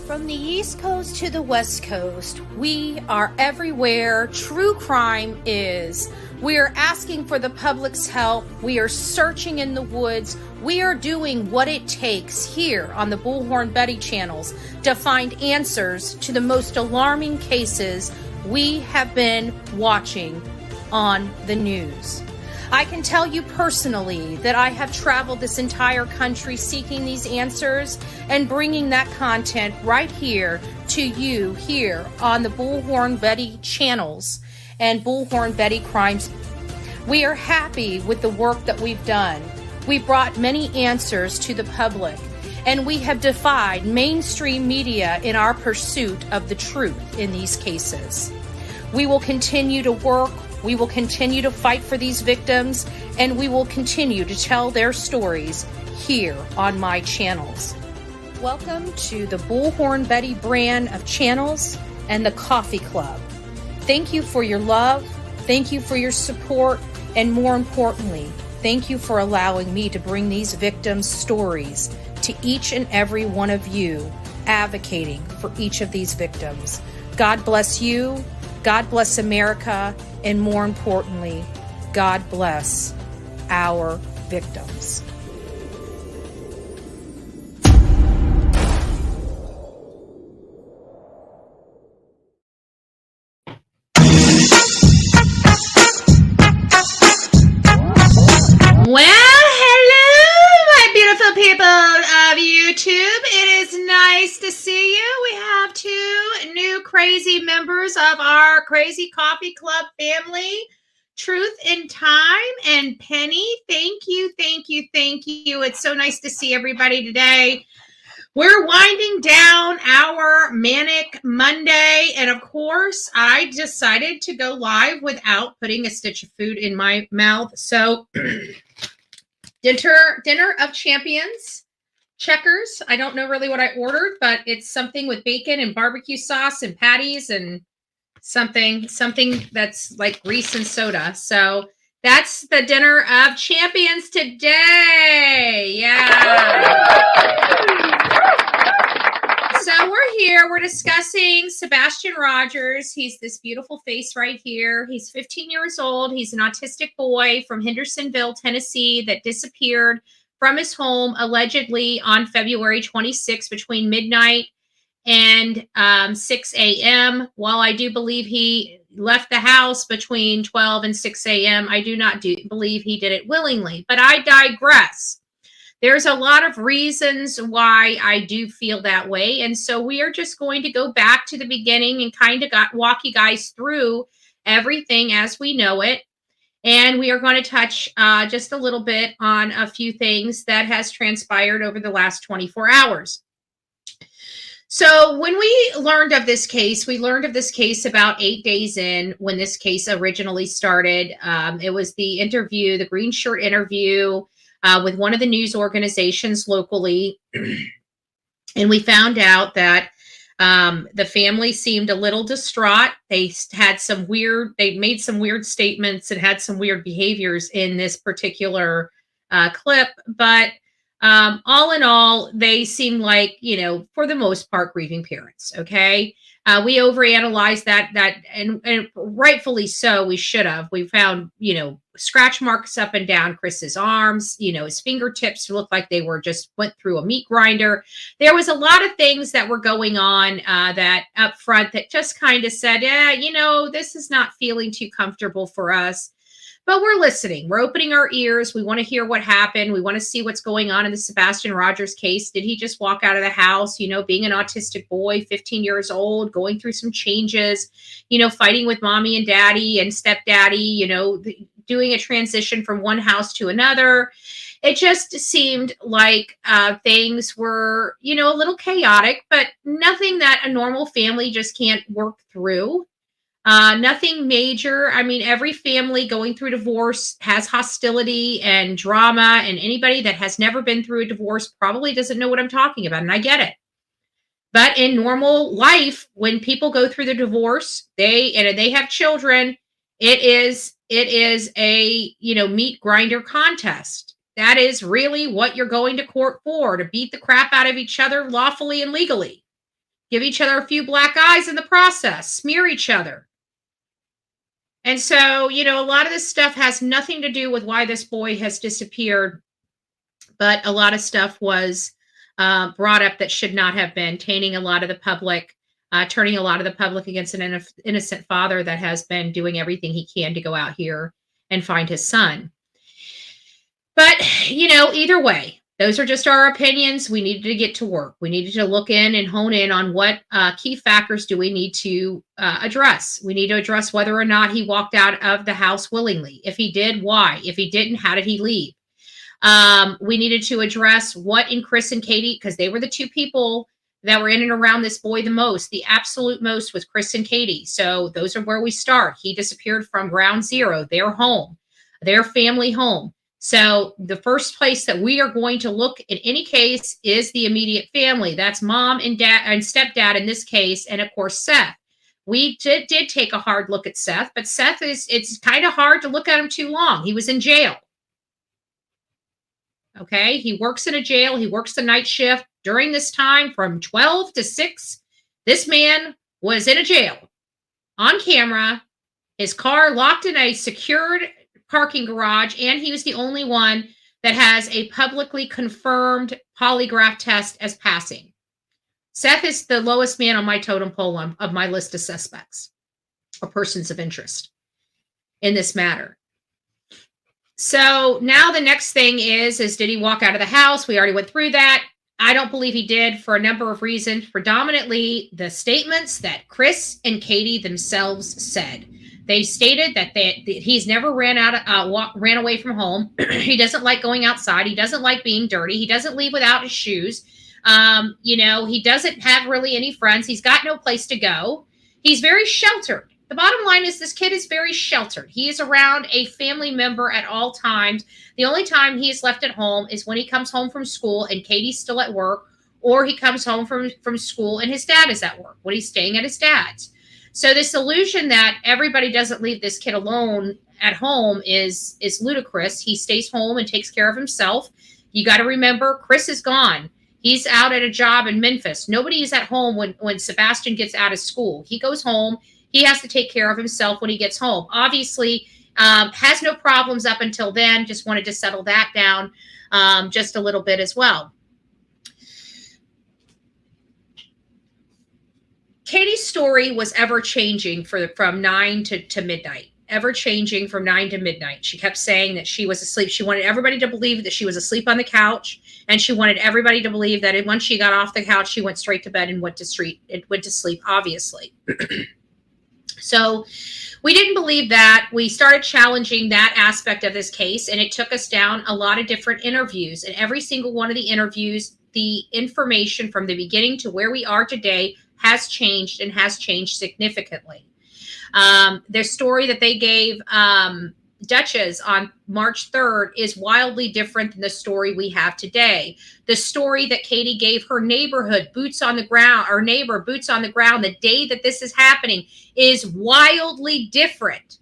From the East Coast to the West Coast, we are everywhere true crime is. We are asking for the public's help. We are searching in the woods. We are doing what it takes here on the Bullhorn Betty channels to find answers to the most alarming cases we have been watching on the news. I can tell you personally that I have traveled this entire country seeking these answers and bringing that content right here to you here on the Bullhorn Betty channels and Bullhorn Betty Crimes. We are happy with the work that we've done. We brought many answers to the public, and we have defied mainstream media in our pursuit of the truth in these cases. We will continue to work. We will continue to fight for these victims, and we will continue to tell their stories here on my channels. Welcome to the Bullhorn Betty brand of channels and the Coffee Club. Thank you for your love. Thank you for your support. And more importantly, thank you for allowing me to bring these victims' stories to each and every one of you, advocating for each of these victims. God bless you. God bless America, and more importantly, God bless our victims. Well, hello, my beautiful people of YouTube. It is nice to see you. We have two new crazy members of our Crazy Coffee Club family, Truth in Time and Penny. Thank you, thank you, thank you. It's so nice to see everybody today. We're winding down our Manic Monday, and of course, I decided to go live without putting a stitch of food in my mouth. So, dinner of champions, checkers. I don't know really what I ordered, but it's something with bacon and barbecue sauce and patties and something that's like grease and soda. So that's the dinner of champions today. Yeah. So we're here. We're discussing Sebastian Rogers. He's this beautiful face right here. He's 15 years old. He's an autistic boy from Hendersonville, Tennessee, that disappeared from his home allegedly on February 26 between midnight and 6 a.m. While I do believe he left the house between 12 and 6 a.m., I do not believe he did it willingly. But I digress. There's a lot of reasons why I do feel that way. And so we are just going to go back to the beginning and kind of walk you guys through everything as we know it. And we are going to touch just a little bit on a few things that has transpired over the last 24 hours. So when we learned of this case, we learned of this case about 8 days in when this case originally started. It was the interview, the green shirt interview, with one of the news organizations locally. And we found out that the family seemed a little distraught. They made some weird statements and had some weird behaviors in this particular clip. But all in all, they seem like, for the most part, grieving parents. Okay. We overanalyzed that and rightfully so. We should have. We found, scratch marks up and down Chris's arms. His fingertips looked like they went through a meat grinder. There was a lot of things that were going on that up front that just kind of said, this is not feeling too comfortable for us. But we're listening. We're opening our ears. We want to hear what happened. We want to see what's going on in the Sebastian Rogers case. Did he just walk out of the house, being an autistic boy, 15 years old, going through some changes, fighting with mommy and daddy and stepdaddy, doing a transition from one house to another. It just seemed like things were, a little chaotic, but nothing that a normal family just can't work through. Nothing major. I mean, every family going through divorce has hostility and drama, and anybody that has never been through a divorce probably doesn't know what I'm talking about, and I get it. But in normal life, when people go through the divorce, they have children, it is a, meat grinder contest. That is really what you're going to court for, to beat the crap out of each other lawfully and legally. Give each other a few black eyes in the process, smear each other. And so, you know, a lot of this stuff has nothing to do with why this boy has disappeared, but a lot of stuff was brought up that should not have been, tainting a lot of the public, turning a lot of the public against an innocent father that has been doing everything he can to go out here and find his son. But, you know, either way, those are just our opinions. We needed to get to work. We needed to look in and hone in on what key factors do we need to address. We need to address whether or not he walked out of the house willingly. If he did, why? If he didn't, how did he leave? We needed to address what in Chris and Katie, because they were the two people that were in and around this boy the most, the absolute most, with Chris and Katie. So those are where we start. He disappeared from ground zero, their home, their family home. So the first place that we are going to look in any case is the immediate family. That's mom and dad and stepdad in this case, and of course Seth. We did take a hard look at Seth, but Seth it's kind of hard to look at him too long. He was in jail. Okay, he works in a jail. He works the night shift. During this time from 12 to 6, this man was in a jail on camera, his car locked in a secured parking garage, and he was the only one that has a publicly confirmed polygraph test as passing. Seth is the lowest man on my totem pole of my list of suspects or persons of interest in this matter. So now the next thing is did he walk out of the house? We already went through that. I don't believe he did for a number of reasons, predominantly the statements that Chris and Katie themselves said. They stated that he's never ran away from home. He doesn't like going outside. He doesn't like being dirty. He doesn't leave without his shoes. You know, he doesn't have really any friends. He's got no place to go. He's very sheltered. The bottom line is this kid is very sheltered. He is around a family member at all times. The only time he is left at home is when he comes home from school and Katie's still at work, or he comes home from school and his dad is at work when he's staying at his dad's. So this illusion that everybody doesn't leave this kid alone at home is ludicrous. He stays home and takes care of himself. You got to remember, Chris is gone. He's out at a job in Memphis. Nobody is at home when Sebastian gets out of school. He goes home. He has to take care of himself when he gets home. Obviously, has no problems up until then. Just wanted to settle that down just a little bit as well. Katie's story was ever changing from 9 to midnight, ever changing from 9 to midnight. She kept saying that she was asleep. She wanted everybody to believe that she was asleep on the couch, and she wanted everybody to believe that once she got off the couch, she went straight to bed and went to sleep, obviously. So we didn't believe that. We started challenging that aspect of this case, and it took us down a lot of different interviews. And every single one of the interviews, the information from the beginning to where we are today has changed, and has changed significantly. Their story that they gave Duchess on March 3rd is wildly different than the story we have today. The story that Katie gave her neighborhood, boots on the ground, our neighbor, boots on the ground, the day that this is happening, is wildly different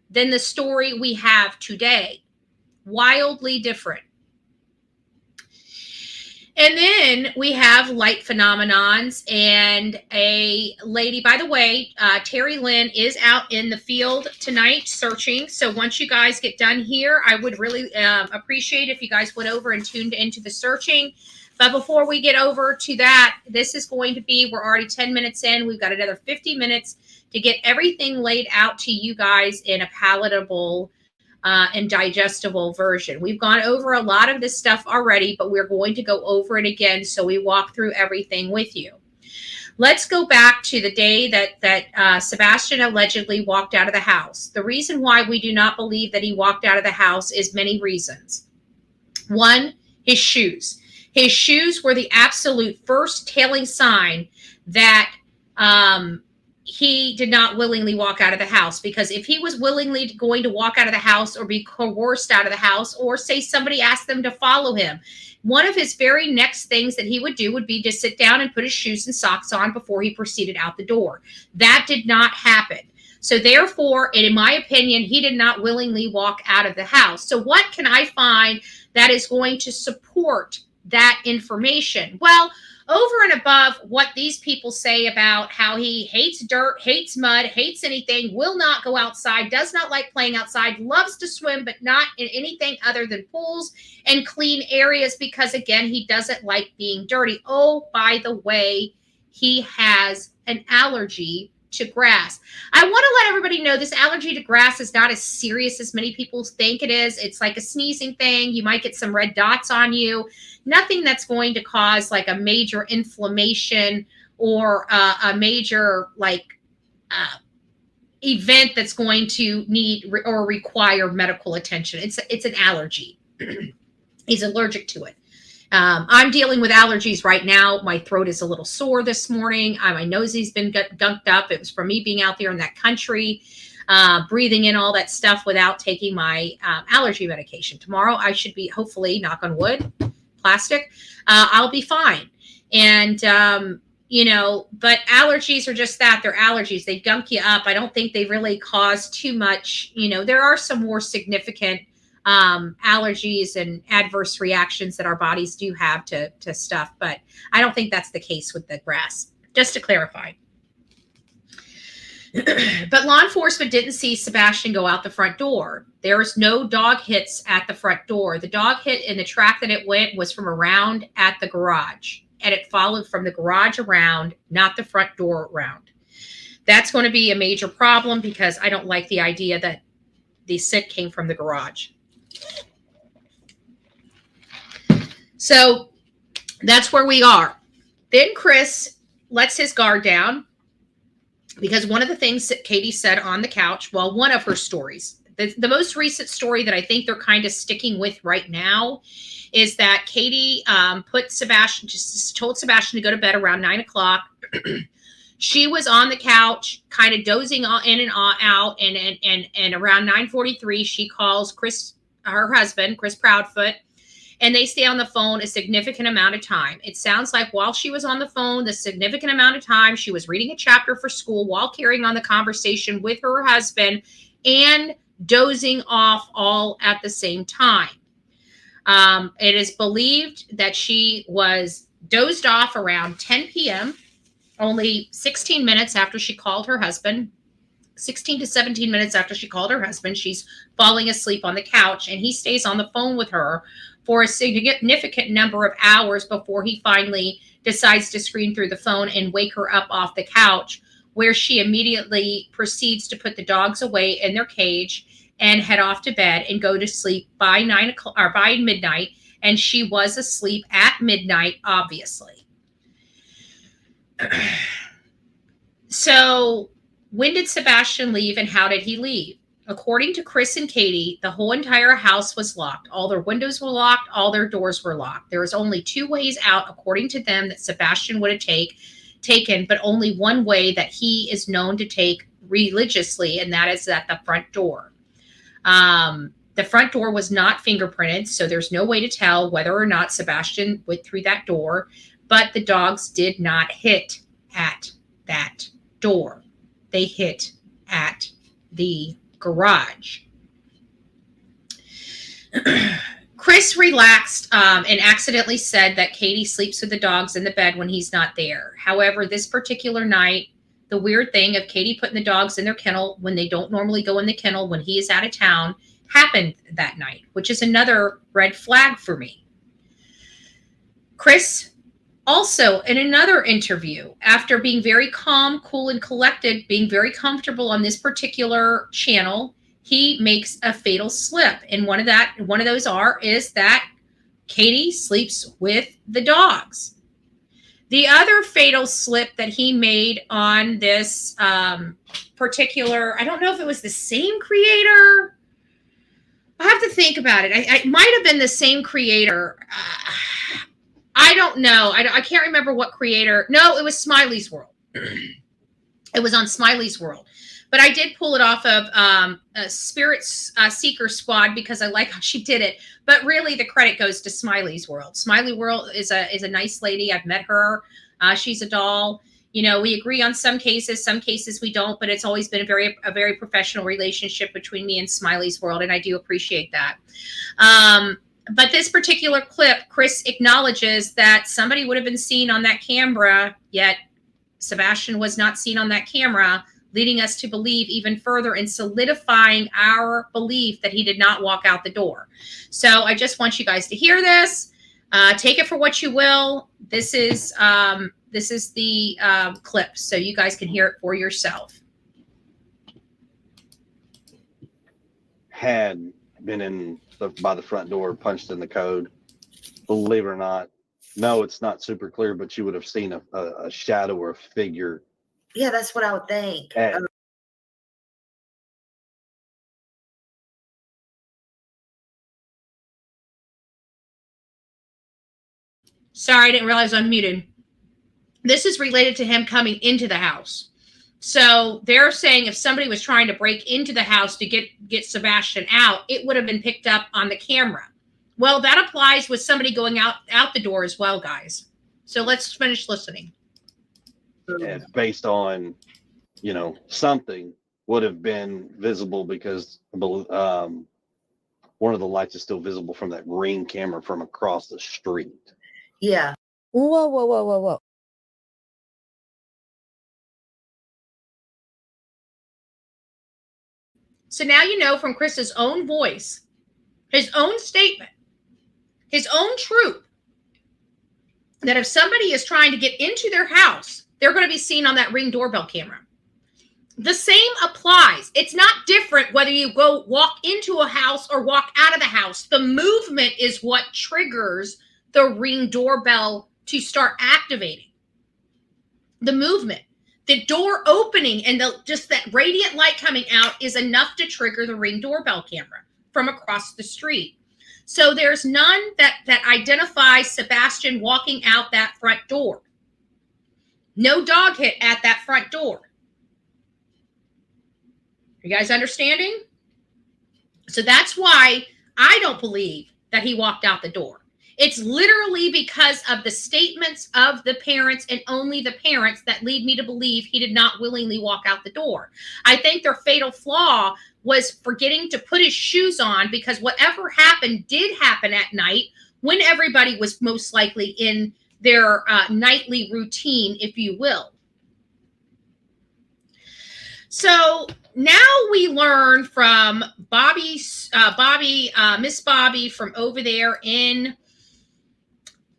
than the story we have today. Wildly different. And then we have light phenomenons, and a lady, by the way, Terry Lynn is out in the field tonight searching. So once you guys get done here, I would really appreciate if you guys went over and tuned into the searching. But before we get over to that, this is going to be, we're already 10 minutes in. We've got another 50 minutes to get everything laid out to you guys in a palatable and digestible version. We've gone over a lot of this stuff already, but we're going to go over it again so we walk through everything with you. Let's go back to the day that Sebastian allegedly walked out of the house. The reason why we do not believe that he walked out of the house is many reasons. One, his shoes. His shoes were the absolute first telling sign that he did not willingly walk out of the house, because if he was willingly going to walk out of the house or be coerced out of the house, or say somebody asked them to follow him, one of his very next things that he would do would be to sit down and put his shoes and socks on before he proceeded out the door. That did not happen. So therefore, and in my opinion, he did not willingly walk out of the house. So what can I find that is going to support that information? Well, over and above what these people say about how he hates dirt, hates mud, hates anything, will not go outside, does not like playing outside, loves to swim, but not in anything other than pools and clean areas because, again, he doesn't like being dirty. Oh, by the way, he has an allergy to grass. I want to let everybody know this allergy to grass is not as serious as many people think it is. It's like a sneezing thing. You might get some red dots on you. Nothing that's going to cause like a major inflammation or a major event that's going to need or require medical attention. It's an allergy. He's allergic to it. I'm dealing with allergies right now. My throat is a little sore this morning. My nose has been gunked up. It was from me being out there in that country, breathing in all that stuff without taking my allergy medication. Tomorrow I should be, hopefully, knock on wood, plastic, I'll be fine. And, but allergies are just that. They're allergies. They gunk you up. I don't think they really cause too much. There are some more significant allergies and adverse reactions that our bodies do have to stuff, but I don't think that's the case with the grass, just to clarify. But law enforcement didn't see Sebastian go out the front door. There was no dog hits at the front door. The dog hit in the track that it went was from around at the garage, and it followed from the garage around, not the front door around. That's going to be a major problem because I don't like the idea that the scent came from the garage. So that's where we are. Then Chris lets his guard down because one of the things that Katie said on the couch, well, one of her stories, the most recent story that I think they're kind of sticking with right now is that Katie told Sebastian to go to bed around 9 o'clock. She was on the couch, kind of dozing in and out, and around 9:43, she calls Chris, her husband, Chris Proudfoot, and they stay on the phone a significant amount of time. It sounds like while she was on the phone, the significant amount of time, she was reading a chapter for school while carrying on the conversation with her husband and dozing off all at the same time. It is believed that she was dozed off around 10 p.m., only 16 minutes after she called her husband. 16 to 17 minutes after she called her husband, she's falling asleep on the couch, and he stays on the phone with her for a significant number of hours before he finally decides to scream through the phone and wake her up off the couch, where she immediately proceeds to put the dogs away in their cage and head off to bed and go to sleep by 9 o'clock or by midnight. And she was asleep at midnight, obviously. So when did Sebastian leave and how did he leave? According to Chris and Katie, the whole entire house was locked. All their windows were locked. All their doors were locked. There was only two ways out, according to them, that Sebastian would have taken, but only one way that he is known to take religiously, and that is at the front door. The front door was not fingerprinted, so there's no way to tell whether or not Sebastian went through that door, but the dogs did not hit at that door. They hit at the garage. Chris relaxed and accidentally said that Katie sleeps with the dogs in the bed when he's not there. However, this particular night, the weird thing of Katie putting the dogs in their kennel when they don't normally go in the kennel when he is out of town happened that night, which is another red flag for me. Chris also, in another interview, after being very calm, cool, and collected, being very comfortable on this particular channel, he makes a fatal slip. And one of those is that Katie sleeps with the dogs. The other fatal slip that he made on this particular, I don't know if it was the same creator. I have to think about it. It might have been the same creator. I don't know. I can't remember what creator. No, it was Smiley's World. It was on Smiley's World. But I did pull it off of a Spirit Seeker Squad because I like how she did it. But really, the credit goes to Smiley's World. Smiley World is a nice lady. I've met her. She's a doll. We agree on some cases we don't, but it's always been a very professional relationship between me and Smiley's World, and I do appreciate that. But this particular clip, Chris acknowledges that somebody would have been seen on that camera, yet Sebastian was not seen on that camera, leading us to believe even further and solidifying our belief that he did not walk out the door. So I just want you guys to hear this. Take it for what you will. This is the clip, so you guys can hear it for yourself. Had been by the front door, punched in the code. Believe it or not, no, it's not super clear, but you would have seen a shadow or a figure. Yeah, that's what I would think. Sorry, I didn't realize I'm muted. This is related to him coming into the house. So they're saying if somebody was trying to break into the house to get Sebastian out, it would have been picked up on the camera. Well, that applies with somebody going out the door as well, guys. So let's finish listening. And based on, something would have been visible because one of the lights is still visible from that Ring camera from across the street. Yeah. Whoa. So now you know from Chris's own voice, his own statement, his own truth, that if somebody is trying to get into their house, they're going to be seen on that Ring doorbell camera. The same applies. It's not different whether you go walk into a house or walk out of the house. The movement is what triggers the Ring doorbell to start activating. The movement. The door opening and just that radiant light coming out is enough to trigger the Ring doorbell camera from across the street. So there's none that identifies Sebastian walking out that front door. No dog hit at that front door. You guys understanding? So that's why I don't believe that he walked out the door. It's literally because of the statements of the parents and only the parents that lead me to believe he did not willingly walk out the door. I think their fatal flaw was forgetting to put his shoes on, because whatever happened did happen at night when everybody was most likely in their nightly routine, if you will. So now we learn from Miss Bobby from over there in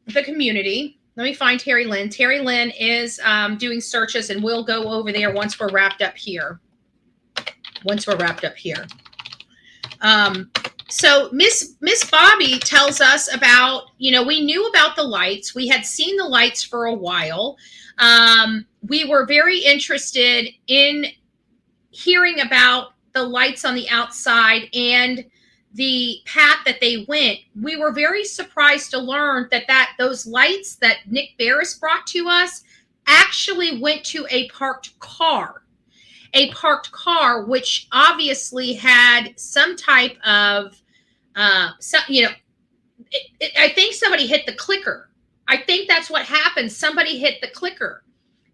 the community. Let me find Terry Lynn. Terry Lynn is doing searches, and we'll go over there once we're wrapped up here. So Miss Bobby tells us about, we knew about the lights. We had seen the lights for a while. We were very interested in hearing about the lights on the outside and the path that they went. We were very surprised to learn that those lights that Nick Barris brought to us actually went to a parked car. A parked car, which obviously had some type of, I think somebody hit the clicker. I think that's what happened. Somebody hit the clicker,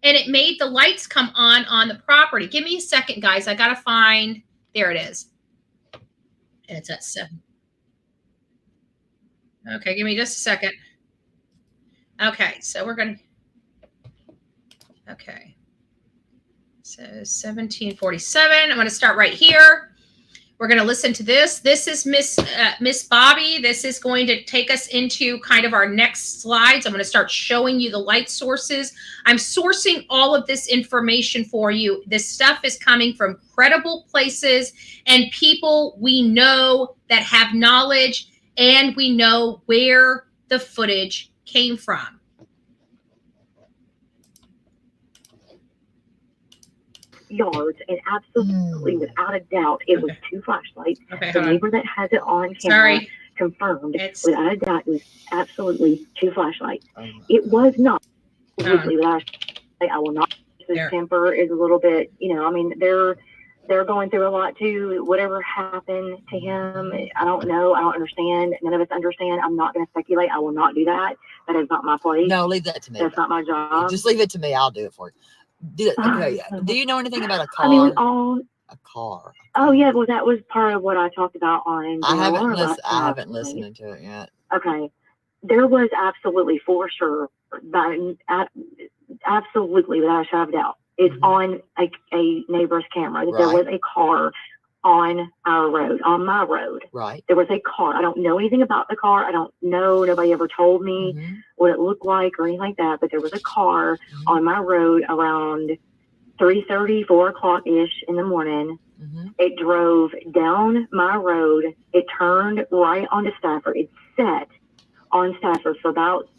and it made the lights come on the property. Give me a second, guys. I got to find, there it is. And it's at 7. Okay, give me just a second. Okay, so we're going to, okay. So 1747. I'm going to start right here. We're going to listen to this. This is Miss Bobby. This is going to take us into kind of our next slides. I'm going to start showing you the light sources. I'm sourcing all of this information for you. This stuff is coming from credible places and people we know that have knowledge, and we know where the footage came from. Yards, and absolutely, without a doubt, it was 2 flashlights. Okay, the neighbor that has it on camera confirmed without a doubt it was absolutely 2 flashlights. It was not. I will not. His temper is a little bit, they they're going through a lot too. Whatever happened to him, I don't know. I don't understand. None of us understand. I'm not going to speculate. I will not do that. That is not my place. No, leave that to me. That's not my job. Just leave it to me. I'll do it for you. Okay. Do you know anything about a car? I mean, we all. A car. Oh yeah, well that was part of what I talked about on. I haven't listened to it yet. Okay, there was absolutely for sure, absolutely without a shadow of a doubt. It's on a neighbor's camera that there was a car on our road, on my road. Right. There was a car. I don't know anything about the car. I don't know. Nobody ever told me what it looked like or anything like that. But there was a car on my road around 3:30, 4 o'clock ish in the morning. It drove down my road. It turned right onto Stafford. It sat on Stafford for about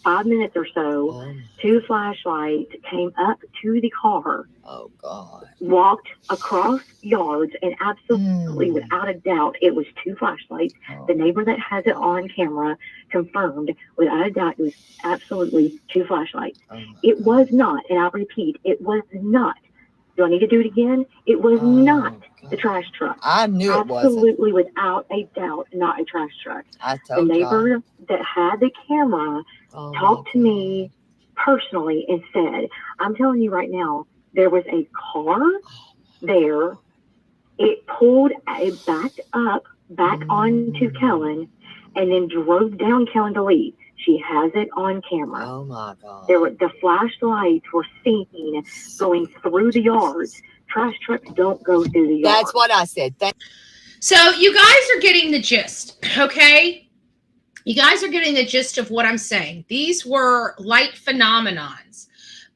5 minutes or so. 2 flashlights came up to the car. Oh God. Walked across yards, and absolutely without a doubt, it was 2 flashlights. The neighbor that has it on camera confirmed without a doubt it was absolutely 2 flashlights. It was not, and I'll repeat, it was not. Do I need to do it again? It was not the trash truck. I knew it wasn't. Absolutely, without a doubt, not a trash truck. I told the neighbor that had the camera talked to me personally and said, I'm telling you right now, there was a car there. It pulled, it backed up, back onto Kellen, and then drove down Kellen to leave. She has it on camera. Oh my God. The flashlights were seen going through the yards. Trash trucks don't go through the yards. That's what I said. So you guys are getting the gist, okay? You guys are getting the gist of what I'm saying. These were light phenomenons.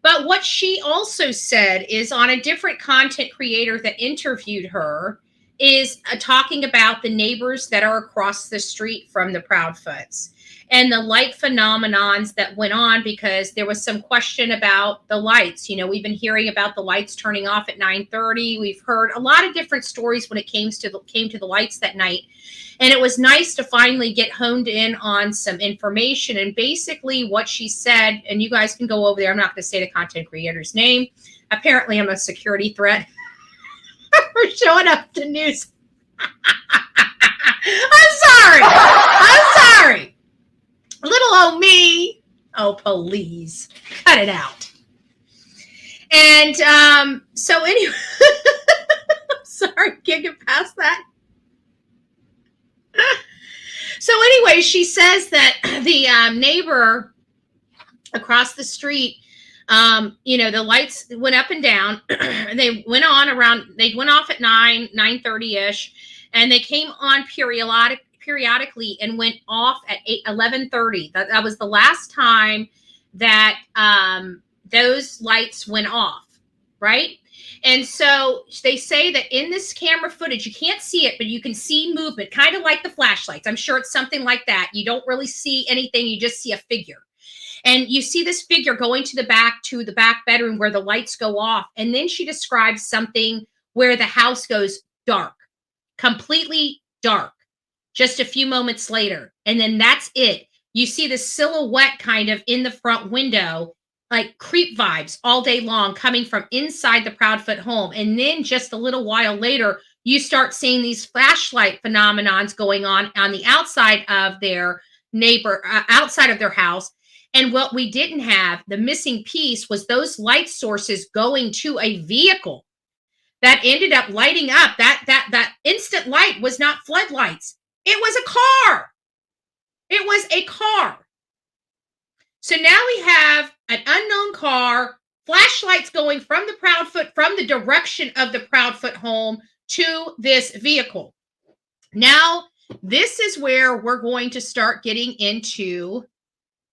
But what she also said is on a different content creator that interviewed her is talking about the neighbors that are across the street from the Proudfoots and the light phenomenons that went on because there was some question about the lights. You know, we've been hearing about the lights turning off at 9:30. We've heard a lot of different stories when it came to the lights that night. And it was nice to finally get honed in on some information. And basically what she said, and you guys can go over there. I'm not going to say the content creator's name. Apparently I'm a security threat for showing up to news. I'm sorry. Little old me. Oh, please. Cut it out. And so anyway, I'm sorry, can't get past that. So anyway, she says that the neighbor across the street, you know, the lights went up and down. They went off at 9:30ish, and they came on periodically and went off at 11:30. That was the last time that those lights went off, right? And so they say that in this camera footage, you can't see it, but you can see movement, kind of like the flashlights. I'm sure it's something like that. You don't really see anything. You just see a figure. And you see this figure going to the back bedroom where the lights go off. And then she describes something where the house goes dark, completely dark, just a few moments later. And then that's it. You see the silhouette kind of in the front window, like creep vibes all day long coming from inside the Proudfoot home. And then just a little while later, you start seeing these flashlight phenomenons going on the outside of their outside of their house. And what we didn't have, the missing piece, was those light sources going to a vehicle that ended up lighting up. That instant light was not floodlights. It was a car. It was a car. So now we have an unknown car, flashlights going from the Proudfoot, from the direction of the Proudfoot home to this vehicle. Now, this is where we're going to start getting into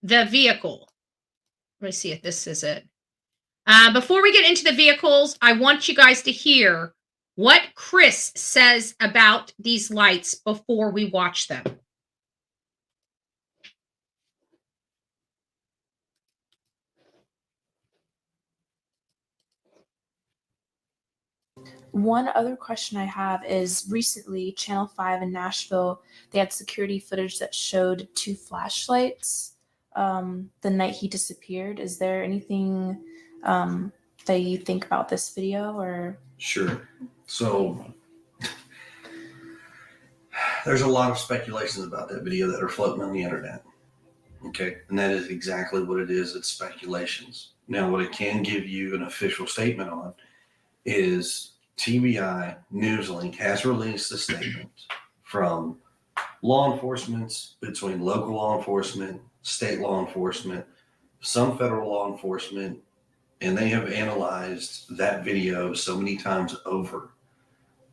the vehicle. Let me see if this is it. Before we get into the vehicles, I want you guys to hear what Chris says about these lights before we watch them. One other question I have is recently Channel 5 in Nashville, they had security footage that showed 2 flashlights the night he disappeared. Is there anything that you think about this video? Or Sure. So there's a lot of speculations about that video that are floating on the internet. Okay. And that is exactly what it is. It's speculations. Now, what it can give you an official statement on is TBI Newslink has released a statement from law enforcement, between local law enforcement, state law enforcement, some federal law enforcement, and they have analyzed that video so many times over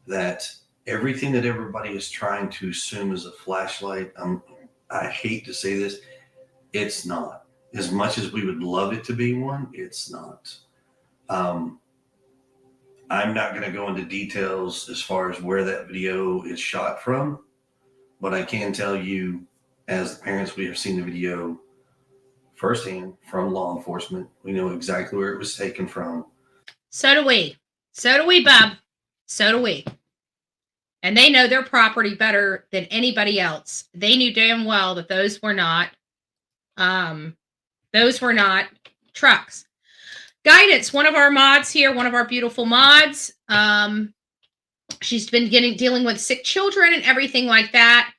that everything that everybody is trying to assume is a flashlight, I hate to say this, it's not. As much as we would love it to be one, it's not. I'm not going to go into details as far as where that video is shot from, but I can tell you, as the parents, we have seen the video firsthand from law enforcement. We know exactly where it was taken from. So do we. So do we, Bob. So do we. And they know their property better than anybody else. They knew damn well that those were not trucks. Guidance, one of our mods here, one of our beautiful mods. She's been dealing with sick children and everything like that.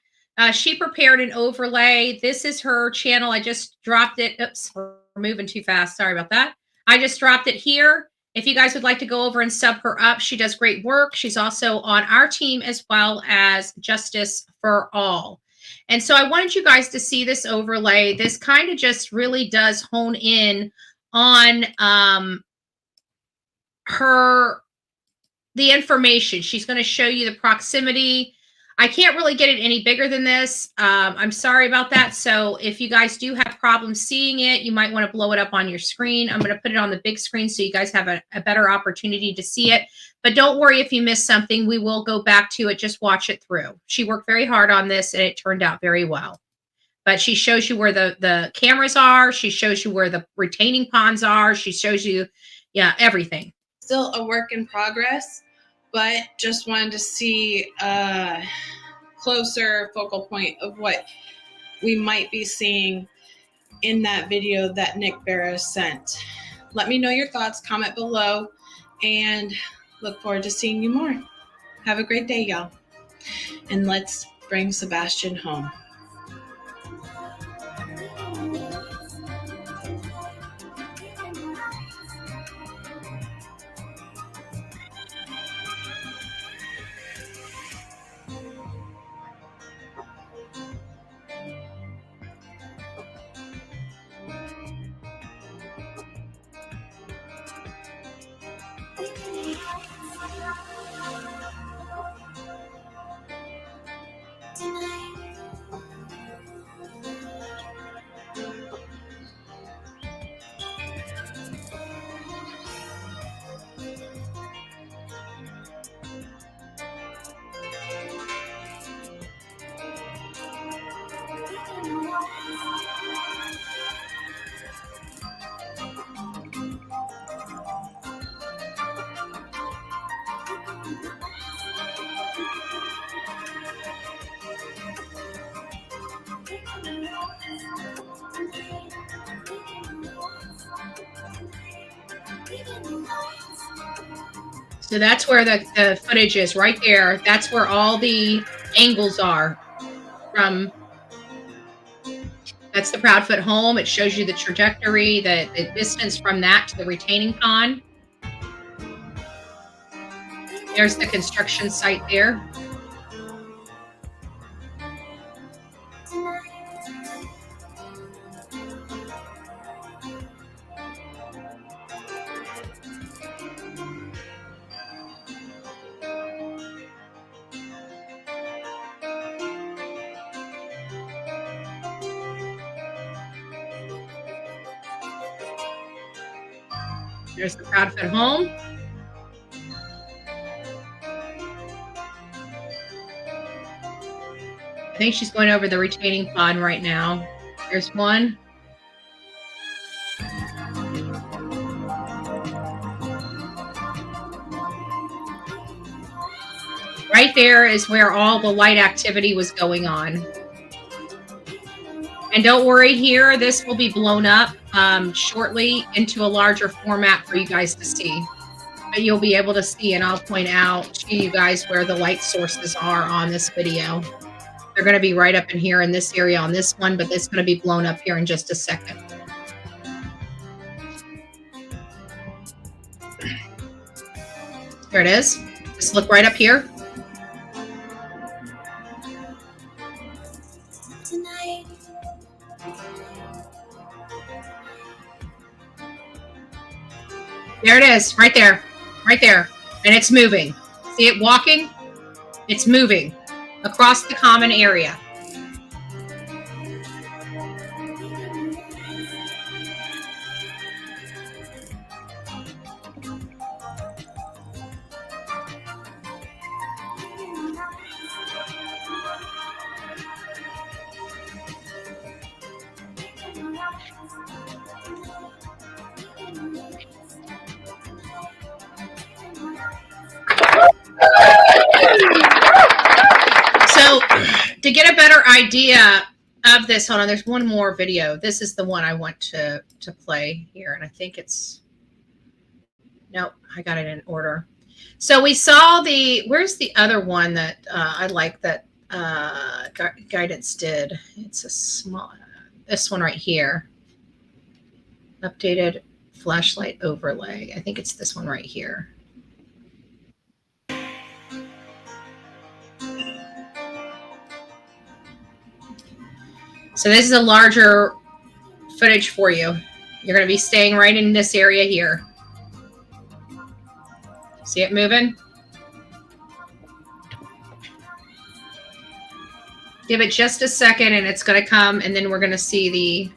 She prepared an overlay. This is her channel. I just dropped it. Oops, we're moving too fast. Sorry about that. I just dropped it here. If you guys would like to go over and sub her up, she does great work. She's also on our team as well as Justice for All. And so I wanted you guys to see this overlay. This kind of just really does hone in on the information. She's going to show you the proximity. I can't really get it any bigger than this. I'm sorry about that. So if you guys do have problems seeing it, you might want to blow it up on your screen. I'm going to put it on the big screen so you guys have a better opportunity to see it. But don't worry if you miss something. We will go back to it. Just watch it through. She worked very hard on this, and it turned out very well. But she shows you where the cameras are. She shows you where the retaining ponds are. She shows you, yeah, everything. Still a work in progress, but just wanted to see a closer focal point of what we might be seeing in that video that Nick Barris sent. Let me know your thoughts, comment below, and look forward to seeing you more. Have a great day, y'all. And let's bring Sebastian home. So that's where the footage is right there. That's where all the angles are from. That's the Proudfoot home. It shows you the trajectory, the distance from that to the retaining pond. There's the construction site there. There's the Proudfoot home. I think she's going over the retaining pond right now. There's one. Right there is where all the light activity was going on. And don't worry here, this will be blown up shortly into a larger format for you guys to see. you'll be able to see, and I'll point out to you guys where the light sources are on this video. They're going to be right up in here in this area on this one, but it's going to be blown up here in just a second. There it is. Just look right up here. There it is, right there, and it's moving. See it walking? It's moving across the common area. So to get a better idea of this, hold on, there's one more video. This is the one I want to play here, and I think it's, nope, I got it in order. So we saw where's the other one that I like that Guidance did? It's a small, this one right here. Updated flashlight overlay. I think it's this one right here. So this is a larger footage for you. You're going to be staying right in this area here. See it moving? Give it just a second and it's going to come, and then we're going to see the...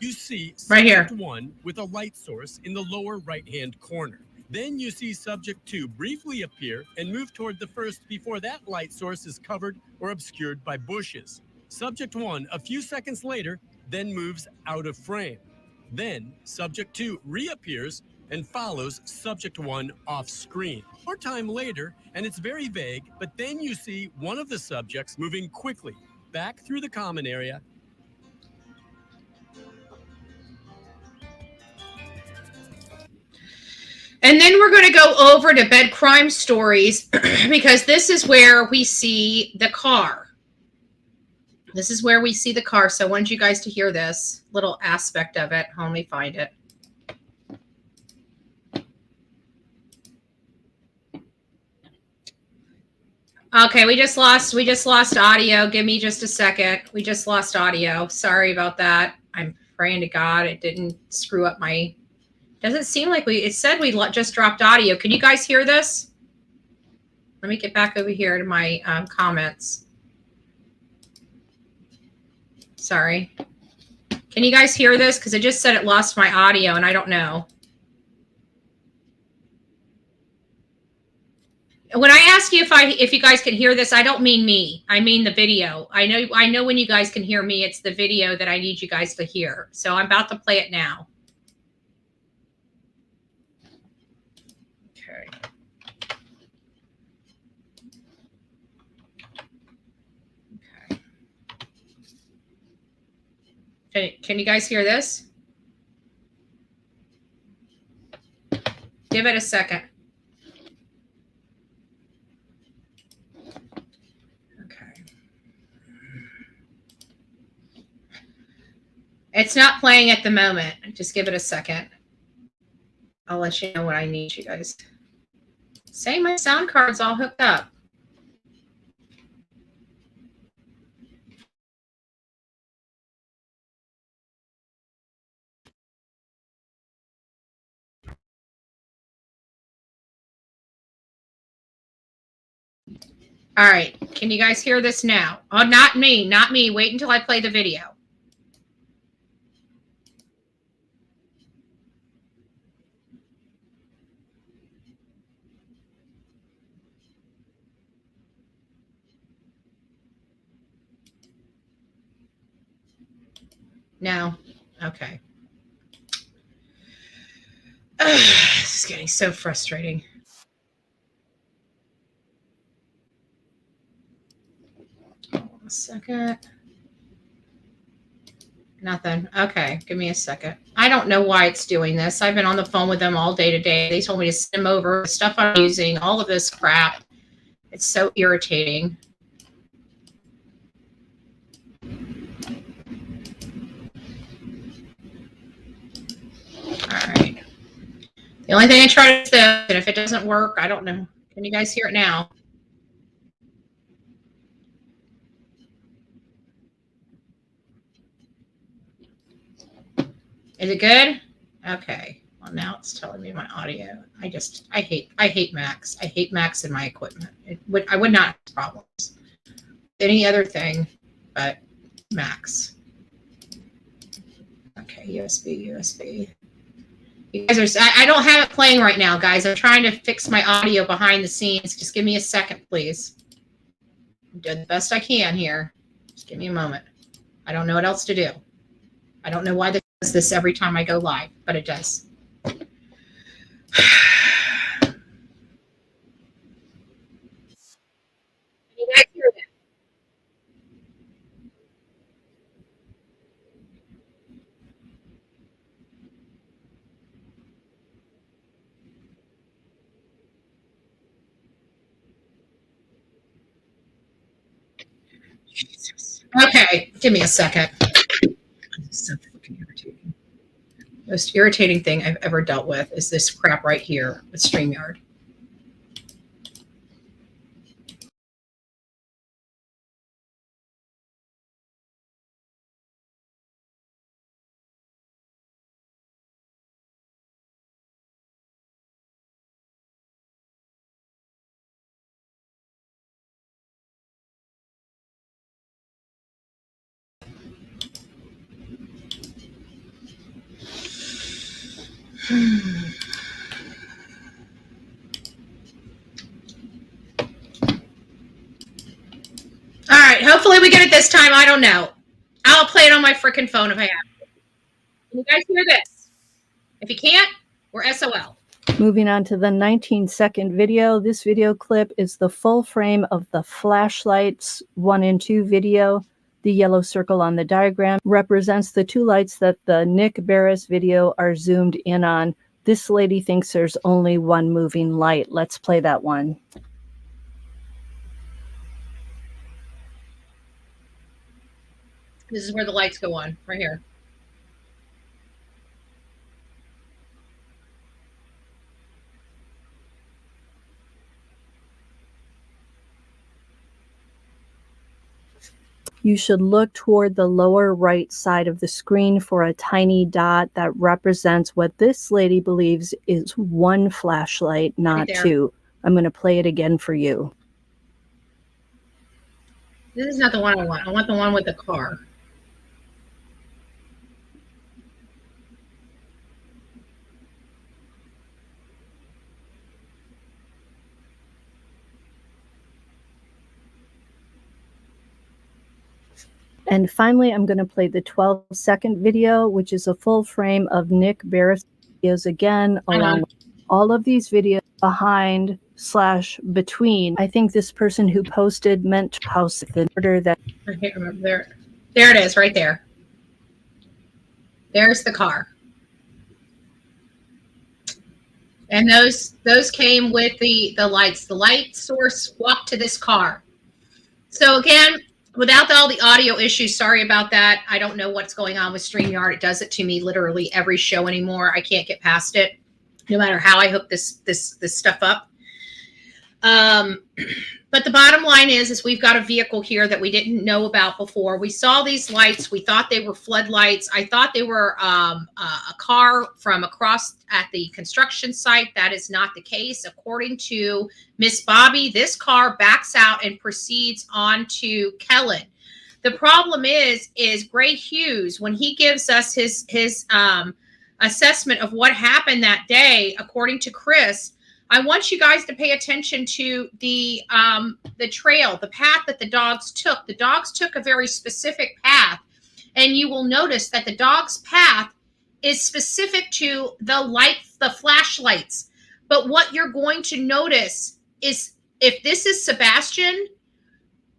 You see right here. subject 1 with a light source in the lower right-hand corner. Then you see subject 2 briefly appear and move toward the first before that light source is covered or obscured by bushes. Subject 1, a few seconds later, then moves out of frame. Then subject 2 reappears and follows subject 1 off screen. More time later, and it's very vague, but then you see one of the subjects moving quickly back through the common area. And then we're going to go over to bed crime stories because this is where we see the car. This is where we see the car. So I want you guys to hear this little aspect of it. Let me find it. Okay, we just lost audio. Give me just a second. We just lost audio. Sorry about that. I'm praying to God it didn't screw up my... Doesn't seem like it said we just dropped audio. Can you guys hear this? Let me get back over here to my comments. Sorry. Can you guys hear this? Because it just said it lost my audio and I don't know. When I ask you if you guys can hear this, I don't mean me. I mean the video. I know when you guys can hear me, it's the video that I need you guys to hear. So I'm about to play it now. Can you guys hear this? Give it a second. Okay. It's not playing at the moment. Just give it a second. I'll let you know what I need, you guys. Say my sound card's all hooked up. All right, can you guys hear this now? Oh, not me. Wait until I play the video. No? Okay. This is getting so frustrating. Hold on a second. Nothing. Okay, give me a second. I don't know why it's doing this. I've been on the phone with them all day today. They told me to send them over the stuff I'm using, all of this crap. It's so irritating. All right. The only thing I try is this, and if it doesn't work, I don't know. Can you guys hear it now? Is it good? Okay. Well, now it's telling me my audio. I hate Macs. I hate Macs in my equipment. I would not have problems. Any other thing but Macs. Okay, USB. You guys are, I don't have it playing right now, guys. I'm trying to fix my audio behind the scenes. Just give me a second, please. I'm doing the best I can here. Just give me a moment. I don't know what else to do. I don't know why this does this every time I go live, but it does. Can you guys hear that? Jesus. Okay, give me a second. This is so fucking irritating. Most irritating thing I've ever dealt with is this crap right here with StreamYard. All right, hopefully we get it this time. I don't know. I'll play it on my freaking phone if I have to. Can you guys hear this? If you can't, we're SOL. Moving on to the 19-second video. This video clip is the full frame of the flashlights 1 and 2 video. The yellow circle on the diagram represents the 2 lights that the Nick Barris video are zoomed in on. This lady thinks there's only 1 moving light. Let's play that one. This is where the lights go on, right here. You should look toward the lower right side of the screen for a tiny dot that represents what this lady believes is 1 flashlight, not Right 2. I'm going to play it again for you. This is not the one I want. I want the one with the car. And finally, I'm going to play the 12-second video, which is a full frame of Nick Barris videos again, along with all of these videos behind/between. I think this person who posted meant to post the order that. I can't remember. There it is, right there. There's the car. And those came with the lights. The light source walked to this car. So again, without all the audio issues, sorry about that. I don't know what's going on with StreamYard. It does it to me literally every show anymore. I can't get past it, no matter how I hook this stuff up. But the bottom line is we've got a vehicle here that we didn't know about before. We saw these lights. We thought they were floodlights. I thought they were a car from across at the construction site. That is not the case. According to Miss Bobby, this car backs out and proceeds on to Kellen. The problem is Gray Hughes, when he gives us his assessment of what happened that day, according to Chris, I want you guys to pay attention to the trail, the path that the dogs took. The dogs took a very specific path, and you will notice that the dog's path is specific to the flashlights. But what you're going to notice is if this is Sebastian,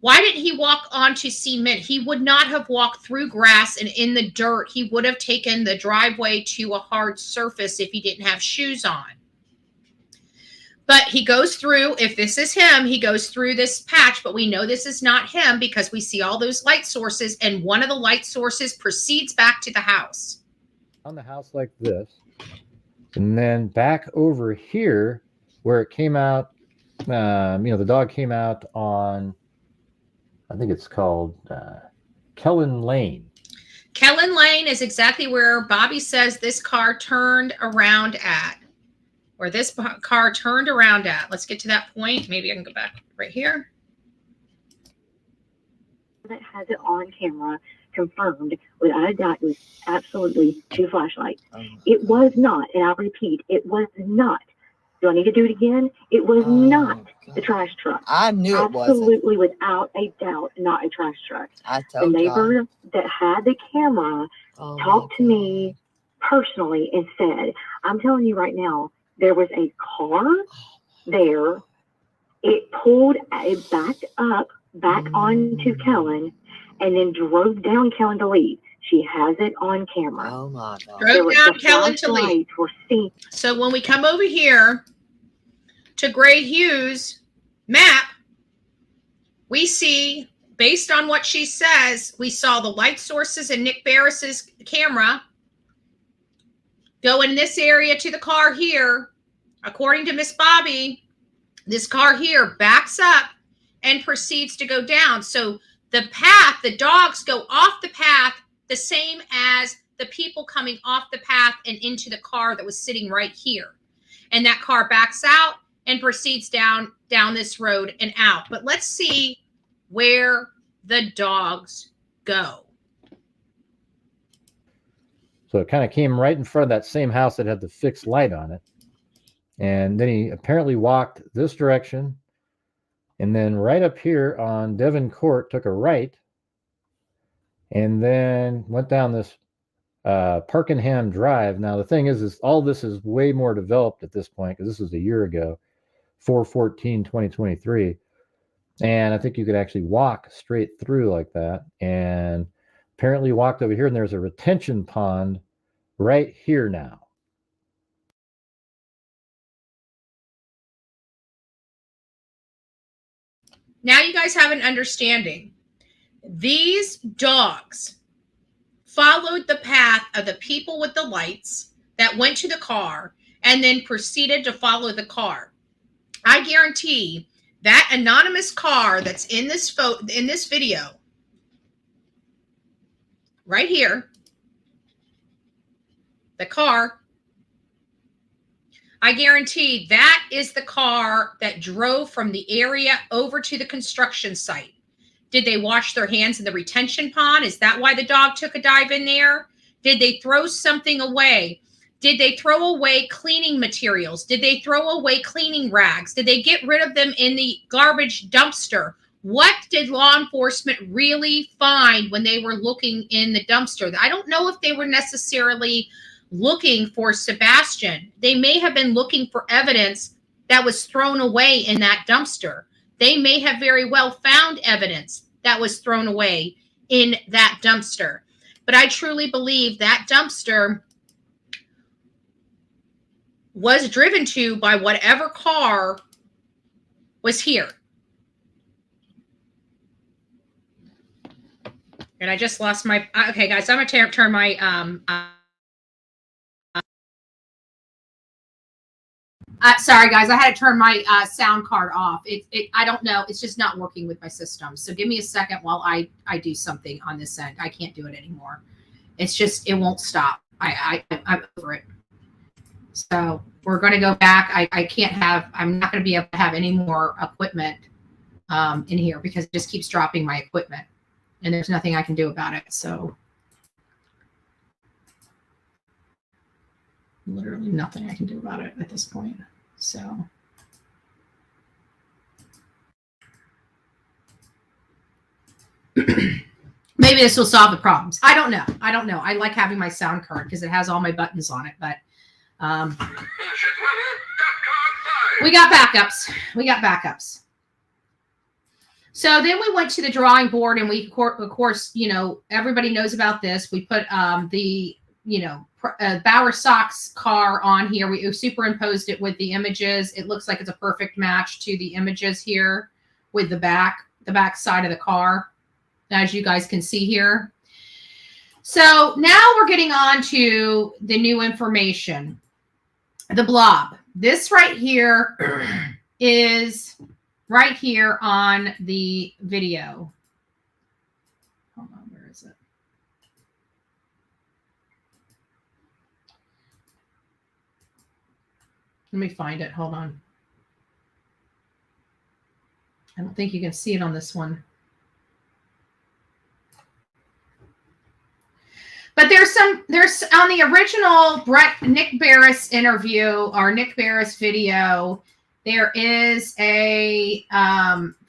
Why didn't he walk onto cement? He would not have walked through grass and in the dirt. He would have taken the driveway to a hard surface if he didn't have shoes on. But he goes through, if this is him, he goes through this patch, but we know this is not him because we see all those light sources, and one of the light sources proceeds back to the house. On the house like this, and then back over here where it came out, the dog came out on, I think it's called Kellen Lane. Kellen Lane is exactly where Bobby says this car turned around at. Where this car turned around at. Let's get to that point. Maybe I can go back right here. That has it on camera, confirmed, without a doubt, it was absolutely 2 flashlights. It was not, and I'll repeat, it was not. Do I need to do it again? It was not the trash truck. I knew it wasn't. Absolutely, without a doubt, not a trash truck. I The told neighbor y'all. that had the camera talked to me personally and said, I'm telling you right now, there was a car there. It pulled, it backed up, back onto Kellen, and then drove down Kellen to leave. She has it on camera. Oh my God. Drove down Kellen to leave. So when we come over here to Gray Hughes' map, we see, based on what she says, we saw the light sources in Nick Barris's camera go in this area to the car here. According to Miss Bobby, this car here backs up and proceeds to go down. So the path, the dogs go off the path the same as the people coming off the path and into the car that was sitting right here. And that car backs out and proceeds down this road and out. But let's see where the dogs go. So it kind of came right in front of that same house that had the fixed light on it. And then he apparently walked this direction. And then right up here on Devon Court, took a right. And then went down this Parkenham Drive. Now, the thing is all this is way more developed at this point, because this was a year ago, 4/14/2023. And I think you could actually walk straight through like that. And apparently walked over here, and there's a retention pond right here now. Now you guys have an understanding. These dogs followed the path of the people with the lights that went to the car and then proceeded to follow the car. I guarantee that anonymous car that's in this video right here, the car, I guarantee that is the car that drove from the area over to the construction site. Did they wash their hands in the retention pond? Is that why the dog took a dive in there? Did they throw something away? Did they throw away cleaning materials? Did they throw away cleaning rags? Did they get rid of them in the garbage dumpster? What did law enforcement really find when they were looking in the dumpster? I don't know if they were necessarily looking for Sebastian. They may have been looking for evidence that was thrown away in that dumpster. They may have very well found evidence that was thrown away in that dumpster. But I truly believe that dumpster was driven to by whatever car was here. And I just lost my, okay guys, I'm gonna turn my, sorry guys, I had to turn my sound card off. I don't know, it's just not working with my system. So give me a second while I do something on this end. I can't do it anymore. It's just, it won't stop. I'm over it. So we're going to go back. I'm not going to be able to have any more equipment in here because it just keeps dropping my equipment and there's nothing I can do about it. So literally nothing I can do about it at this point. So maybe this will solve the problems. I don't know. I like having my sound card because it has all my buttons on it, but we got backups. So then we went to the drawing board, and we, of course, everybody knows about this. We put the, Bauer Sox car on here. We superimposed it with the images. It looks like it's a perfect match to the images here with the back side of the car, as you guys can see here. So now we're getting on to the new information. The blob. This right here is right here on the video. Hold on, where is it? Let me find it. Hold on. I don't think you can see it on this one. But there's on the original Nick Barris interview, or Nick Barris video, there is a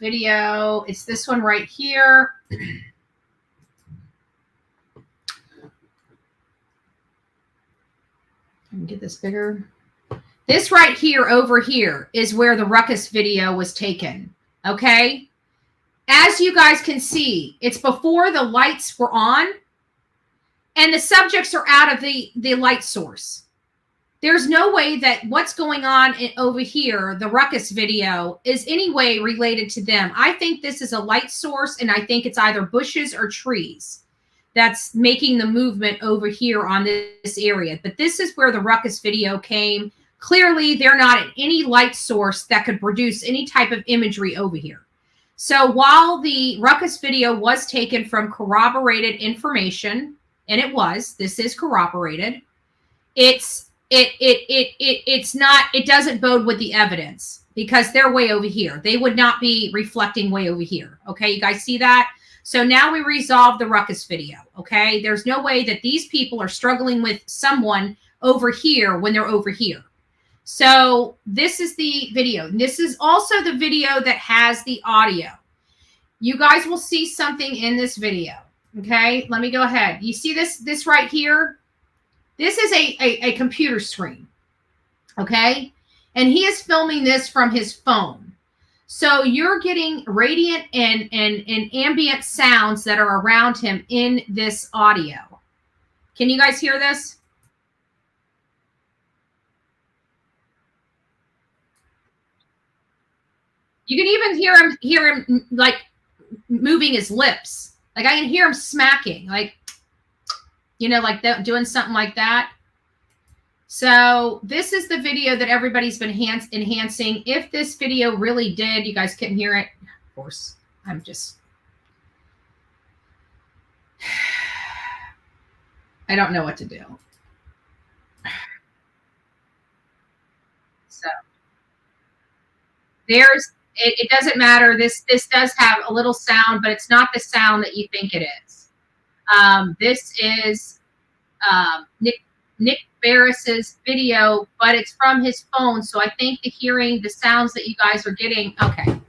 video. It's this one right here. Let me get this bigger. This right here, over here, is where the ruckus video was taken. Okay? As you guys can see, it's before the lights were on, and the subjects are out of the light source. There's no way that what's going on over here, the ruckus video, is any way related to them. I think this is a light source, and I think it's either bushes or trees that's making the movement over here on this area. But this is where the ruckus video came. Clearly, they're not at any light source that could produce any type of imagery over here. So while the ruckus video was taken from corroborated information, and this is corroborated, it doesn't bode with the evidence, because they're way over here. They would not be reflecting way over here. Okay, you guys see that? So now we resolved the ruckus video. Okay, there's no way that these people are struggling with someone over here when they're over here. So this is the video. This is also the video that has the audio. You guys will see something in this video. Okay, let me go ahead. You see this right here? This is a computer screen. Okay, and he is filming this from his phone. So you're getting radiant and ambient sounds that are around him in this audio. Can you guys hear this? You can even hear him like moving his lips. Like I can hear him smacking, like, like that, doing something like that. So this is the video that everybody's been enhancing. If this video really did, you guys couldn't hear it. Of course, I don't know what to do. So it doesn't matter. This does have a little sound, but it's not the sound that you think it is. This is Nick Barris's video, but it's from his phone. So I think the sounds that you guys are getting. Okay.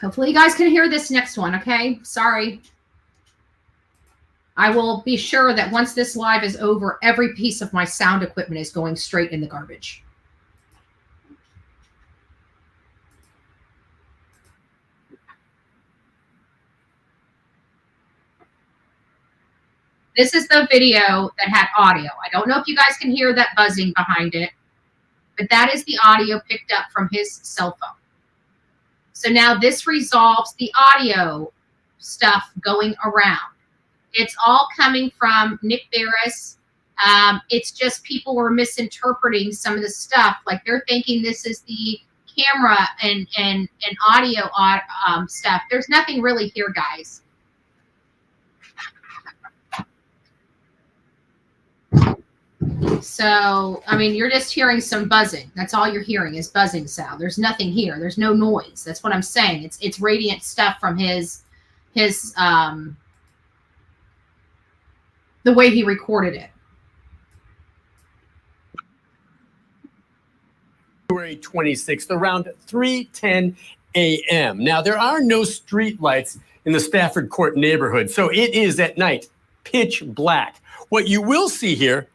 Hopefully you guys can hear this next one, okay? Sorry. I will be sure that once this live is over, every piece of my sound equipment is going straight in the garbage. This is the video that had audio. I don't know if you guys can hear that buzzing behind it, but that is the audio picked up from his cell phone. So now this resolves the audio stuff going around. It's all coming from Nick Barris. It's just people were misinterpreting some of the stuff. Like they're thinking this is the camera and audio stuff. There's nothing really here, guys. So, I mean, you're just hearing some buzzing. That's all you're hearing is buzzing sound. There's nothing here. There's no noise. That's what I'm saying. It's radiant stuff from his the way he recorded it. February 26th, around 3:10 a.m. Now, there are no street lights in the Stafford Court neighborhood, so it is at night, pitch black. What you will see here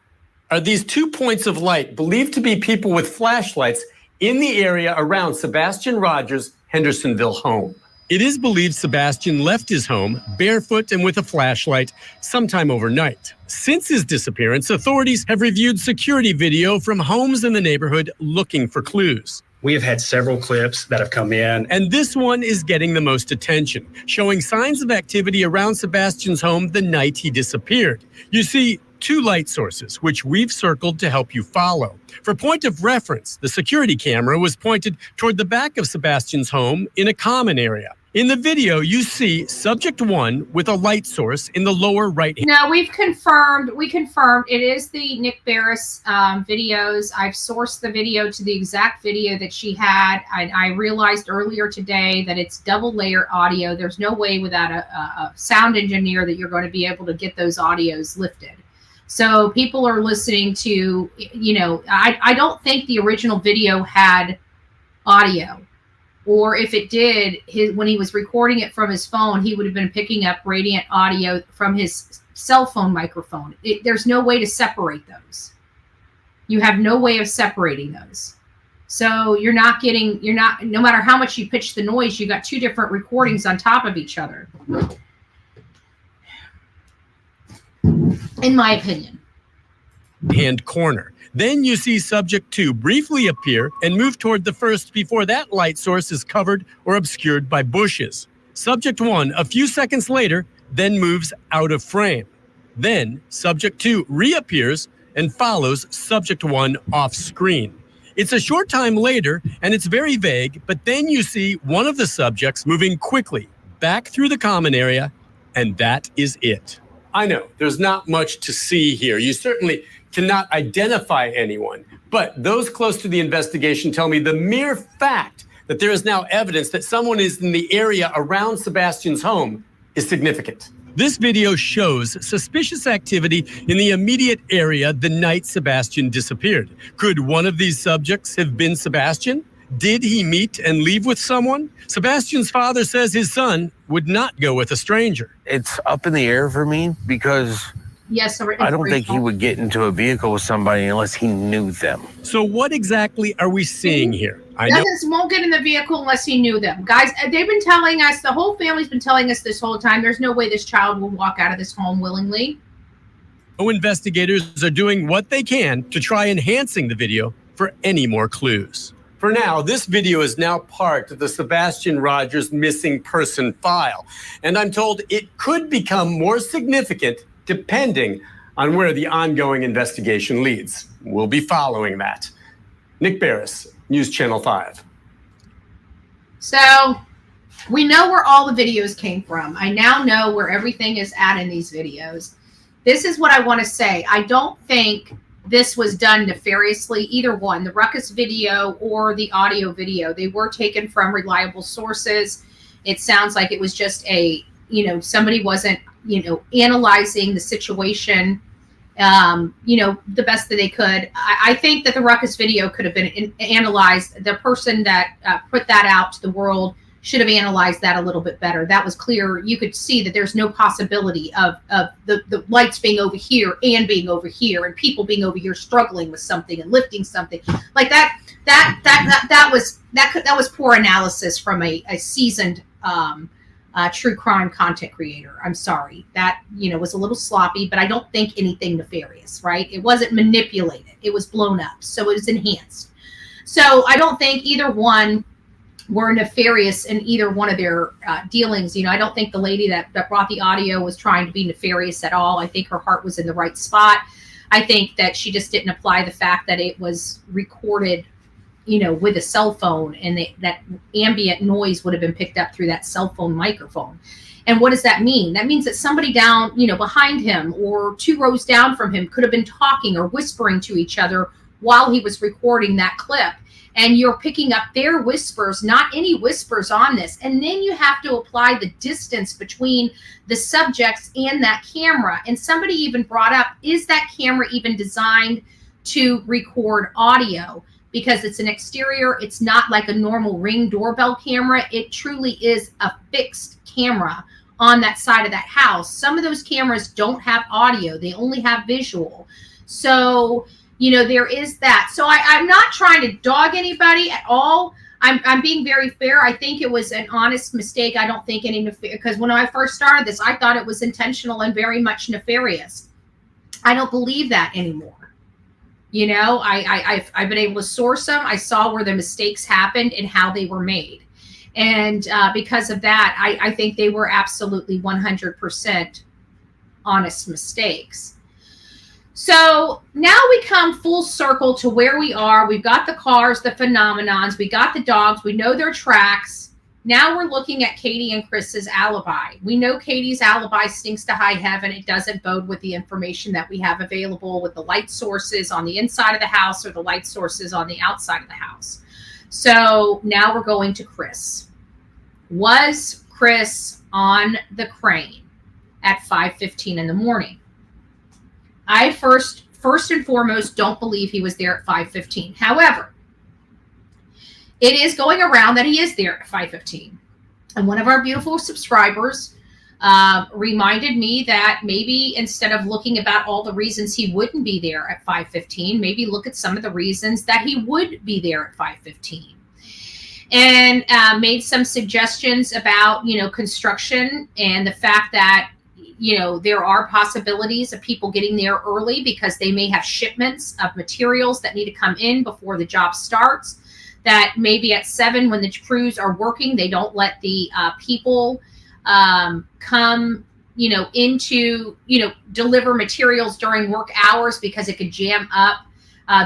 are these 2 points of light believed to be people with flashlights in the area around Sebastian Rogers' Hendersonville home. It is believed Sebastian left his home barefoot and with a flashlight sometime overnight. Since his disappearance, authorities have reviewed security video from homes in the neighborhood looking for clues. We have had several clips that have come in. And this one is getting the most attention, showing signs of activity around Sebastian's home the night he disappeared. You see 2 light sources, which we've circled to help you follow. For point of reference, the security camera was pointed toward the back of Sebastian's home in a common area. In the video, you see subject 1 with a light source in the lower right hand. No, we confirmed it is the Nick Barris videos. I've sourced the video to the exact video that she had. I realized earlier today that it's double layer audio. There's no way without a sound engineer that you're going to be able to get those audios lifted. So people are listening to, you know, I don't think the original video had audio. Or if it did, when he was recording it from his phone, he would have been picking up radiant audio from his cell phone microphone. There's no way to separate those. You have no way of separating those. So you're not, no matter how much you pitch the noise, you got 2 different recordings on top of each other. In my opinion. Hand corner. Then you see subject 2 briefly appear and move toward the first before that light source is covered or obscured by bushes. Subject 1, a few seconds later, then moves out of frame. Then subject 2 reappears and follows subject 1 off screen. It's a short time later and it's very vague, but then you see one of the subjects moving quickly back through the common area, and that is it. I know there's not much to see here. You certainly cannot identify anyone, but those close to the investigation tell me the mere fact that there is now evidence that someone is in the area around Sebastian's home is significant. This video shows suspicious activity in the immediate area the night Sebastian disappeared. Could one of these subjects have been Sebastian? Did he meet and leave with someone? Sebastian's father says his son would not go with a stranger. It's up in the air for me because yes, I don't think he would get into a vehicle with somebody unless he knew them. So what exactly are we seeing here? I know Won't get in the vehicle unless he knew them. Guys, they've been telling us, the whole family's been telling us this whole time, there's no way this child will walk out of this home willingly. Investigators are doing what they can to try enhancing the video for any more clues. For now, this video is now part of the Sebastian Rogers missing person file, and I'm told it could become more significant depending on where the ongoing investigation leads. We'll be following that. Nick Barris, News Channel 5. So we know where all the videos came from. I now know where everything is at in these videos. This is what I want to say. I don't think this was done nefariously, either one, the ruckus video or the audio video. They were taken from reliable sources. It sounds like it was just somebody wasn't, analyzing the situation, the best that they could. I think that the ruckus video could have been analyzed. The person that put that out to the world should have analyzed that a little bit better. That was clear. You could see that there's no possibility of the lights being over here and being over here and people being over here struggling with something and lifting something like that. That was poor analysis from a seasoned true crime content creator. I'm sorry. That, was a little sloppy, but I don't think anything nefarious, right? It wasn't manipulated. It was blown up. So it was enhanced. So I don't think either one were nefarious in either one of their dealings. I don't think the lady that brought the audio was trying to be nefarious at all. I think her heart was in the right spot. I think that she just didn't apply the fact that it was recorded, with a cell phone, and that ambient noise would have been picked up through that cell phone microphone. And what does that mean? That means that somebody down, behind him or 2 rows down from him could have been talking or whispering to each other while he was recording that clip. and you're picking up their whispers, not any whispers on this. And then you have to apply the distance between the subjects and that camera. And somebody even brought up, is that camera even designed to record audio? Because it's an exterior, it's not like a normal Ring doorbell camera. It truly is a fixed camera on that side of that house. Some of those cameras don't have audio, they only have visual. So, you know, there is that. So I'm not trying to dog anybody at all. I'm being very fair. I think it was an honest mistake. I don't think any, because when I first started this, I thought it was intentional and very much nefarious. I don't believe that anymore. You know, I've been able to source them. I saw where the mistakes happened and how they were made. And because of that, I think they were absolutely 100% honest mistakes. So now we come full circle to where we are. We've got the cars, the phenomenons, we got the dogs, we know their tracks. Now we're looking at Katie and Chris's alibi. We know Katie's alibi stinks to high heaven. It doesn't bode with the information that we have available with the light sources on the inside of the house or the light sources on the outside of the house. So now we're going to Chris. Was Chris on the crane at 5:15 in the morning? I first and foremost don't believe he was there at 5:15. However, it is going around that he is there at 5:15. And one of our beautiful subscribers reminded me that maybe instead of looking about all the reasons he wouldn't be there at 5:15, maybe look at some of the reasons that he would be there at 5:15. And made some suggestions about, you know, construction and the fact that, you know, there are possibilities of people getting there early because they may have shipments of materials that need to come in before the job starts. That maybe at 7 when the crews are working, they don't let the people come, you know, into, you know, deliver materials during work hours because it could jam up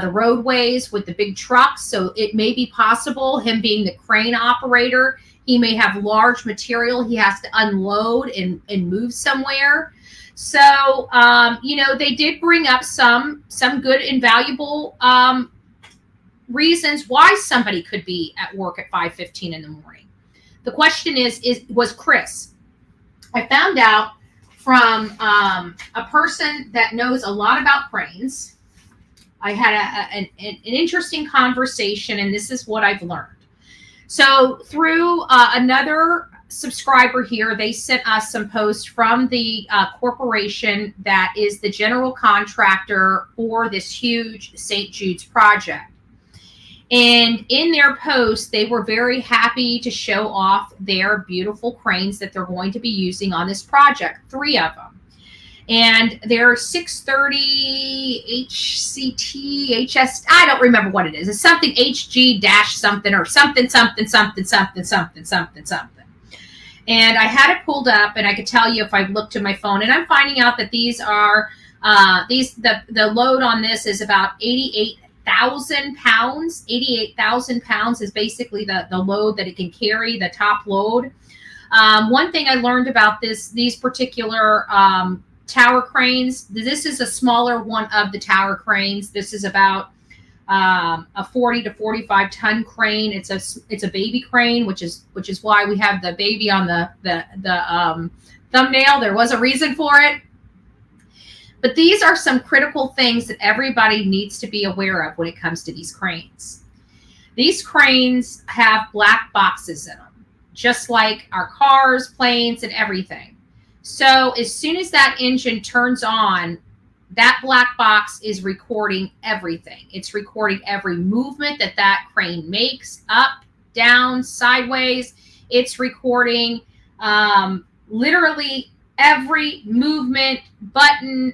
the roadways with the big trucks. So it may be possible, him being the crane operator, he may have large material he has to unload and move somewhere. So, you know, they did bring up some good and valuable reasons why somebody could be at work at 5:15 in the morning. The question was Chris. I found out from a person that knows a lot about cranes. I had an interesting conversation, and this is what I've learned. So through another subscriber here, they sent us some posts from the corporation that is the general contractor for this huge St. Jude's project. And in their post, they were very happy to show off their beautiful cranes that they're going to be using on this project, 3 of them. And they're 630 HCT, HS, I don't remember what it is. It's something HG dash something or something. And I had it pulled up, and I could tell you if I looked to my phone. And I'm finding out that these are, the load on this is about 88,000 pounds. 88,000 pounds is basically the load that it can carry, the top load. One thing I learned about these particular tower cranes, this is a smaller one of the tower cranes. This is about a 40 to 45 ton crane. It's a baby crane, which is why we have the baby on the thumbnail. There was a reason for it. But these are some critical things that everybody needs to be aware of when it comes to these cranes. These cranes have black boxes in them, just like our cars, planes, and everything. So as soon as that engine turns on, that black box is recording everything. It's recording every movement that crane makes, up, down, sideways. It's recording literally every movement, button,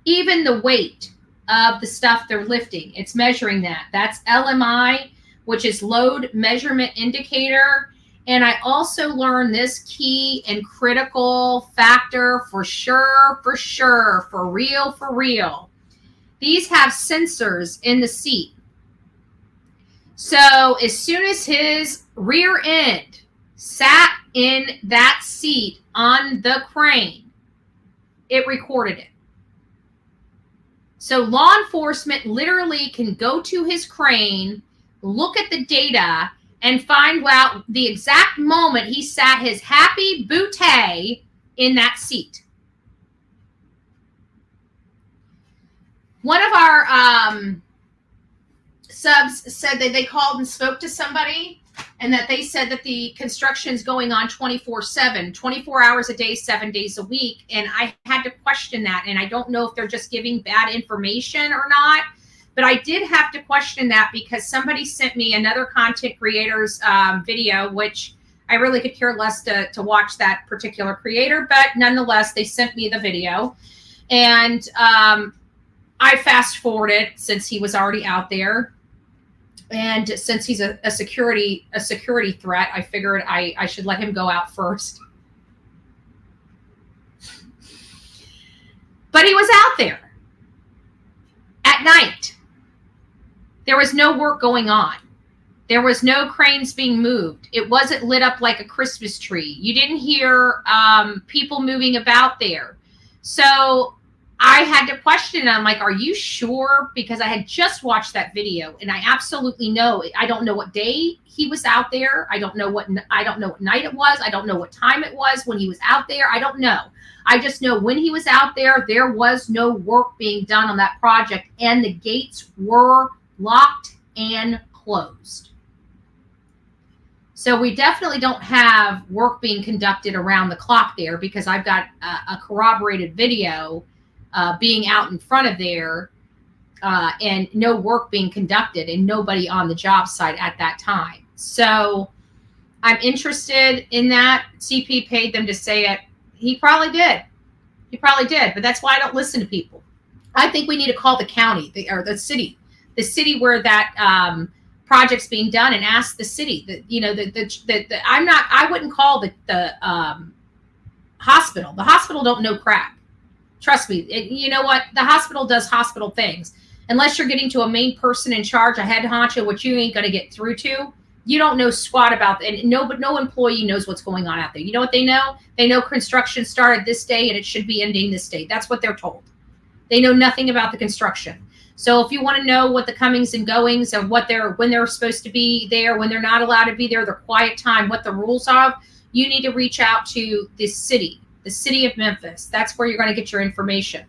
even the weight of the stuff they're lifting. It's measuring that. That's LMI, which is load measurement indicator. And I also learned this key and critical factor for real. These have sensors in the seat. So as soon as his rear end sat in that seat on the crane, it recorded it. So law enforcement literally can go to his crane, look at the data, and find out the exact moment he sat his happy bootay in that seat. One of our subs said that they called and spoke to somebody, and that they said that the construction is going on 24/7, 24 hours a day, 7 days a week. And I had to question that. And I don't know if they're just giving bad information or not, but I did have to question that because somebody sent me another content creator's video, which I really could care less to watch that particular creator, but nonetheless, they sent me the video. And I fast forwarded since he was already out there. And since he's a security threat, I figured I should let him go out first. But he was out there at night. There was no work going on. There was no cranes being moved. It wasn't lit up like a Christmas tree. You didn't hear people moving about there. So I had to question. I'm like, are you sure? Because I had just watched that video, and I absolutely know. I don't know what day he was out there. I don't know what night it was. I don't know what time it was when he was out there. I don't know. I just know when he was out there, there was no work being done on that project, and the gates were locked and closed. So we definitely don't have work being conducted around the clock there, because I've got a corroborated video being out in front of there and no work being conducted and nobody on the job site at that time. So I'm interested in that. CP paid them to say it. He probably did. But that's why I don't listen to people. I think we need to call the county or the city where that project's being done, and ask the city that, I wouldn't call the hospital. The hospital don't know crap. Trust me. You know what? The hospital does hospital things. Unless you're getting to a main person in charge, a head honcho, which you ain't going to get through to, you don't know squat about that. And no employee knows what's going on out there. You know what they know? They know construction started this day and it should be ending this day. That's what they're told. They know nothing about the construction. So if you want to know what the comings and goings of when they're supposed to be there, when they're not allowed to be there, their quiet time, what the rules are, you need to reach out to the city of Memphis. That's where you're going to get your information.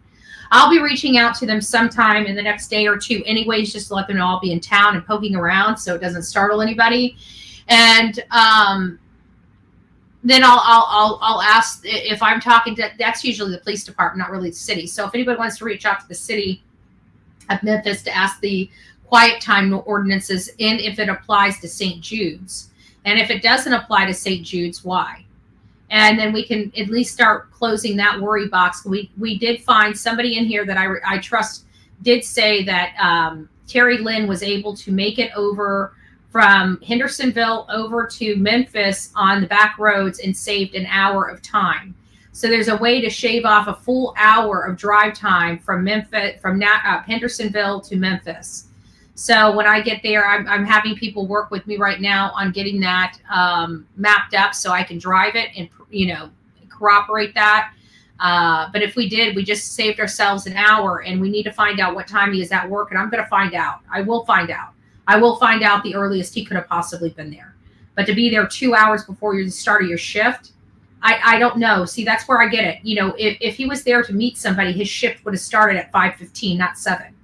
I'll be reaching out to them sometime in the next day or two anyways, just to let them know I'll be in town and poking around so it doesn't startle anybody. And then I'll ask if I'm talking to, that's usually the police department, not really the city. So if anybody wants to reach out to the city of Memphis to ask the quiet time ordinances and if it applies to St. Jude's. And if it doesn't apply to St. Jude's, why? And then we can at least start closing that worry box. We did find somebody in here that I trust did say that Terry Lynn was able to make it over from Hendersonville over to Memphis on the back roads and saved an hour of time. So there's a way to shave off a full hour of drive time from Hendersonville to Memphis. So when I get there, I'm having people work with me right now on getting that mapped up so I can drive it and, corroborate that. But if we did, we just saved ourselves an hour, and we need to find out what time he is at work. And I'm going to find out. I will find out. I will find out the earliest he could have possibly been there. But to be there 2 hours before the start of your shift, I don't know. See, that's where I get it. If he was there to meet somebody, his shift would have started at 5:15, not 7.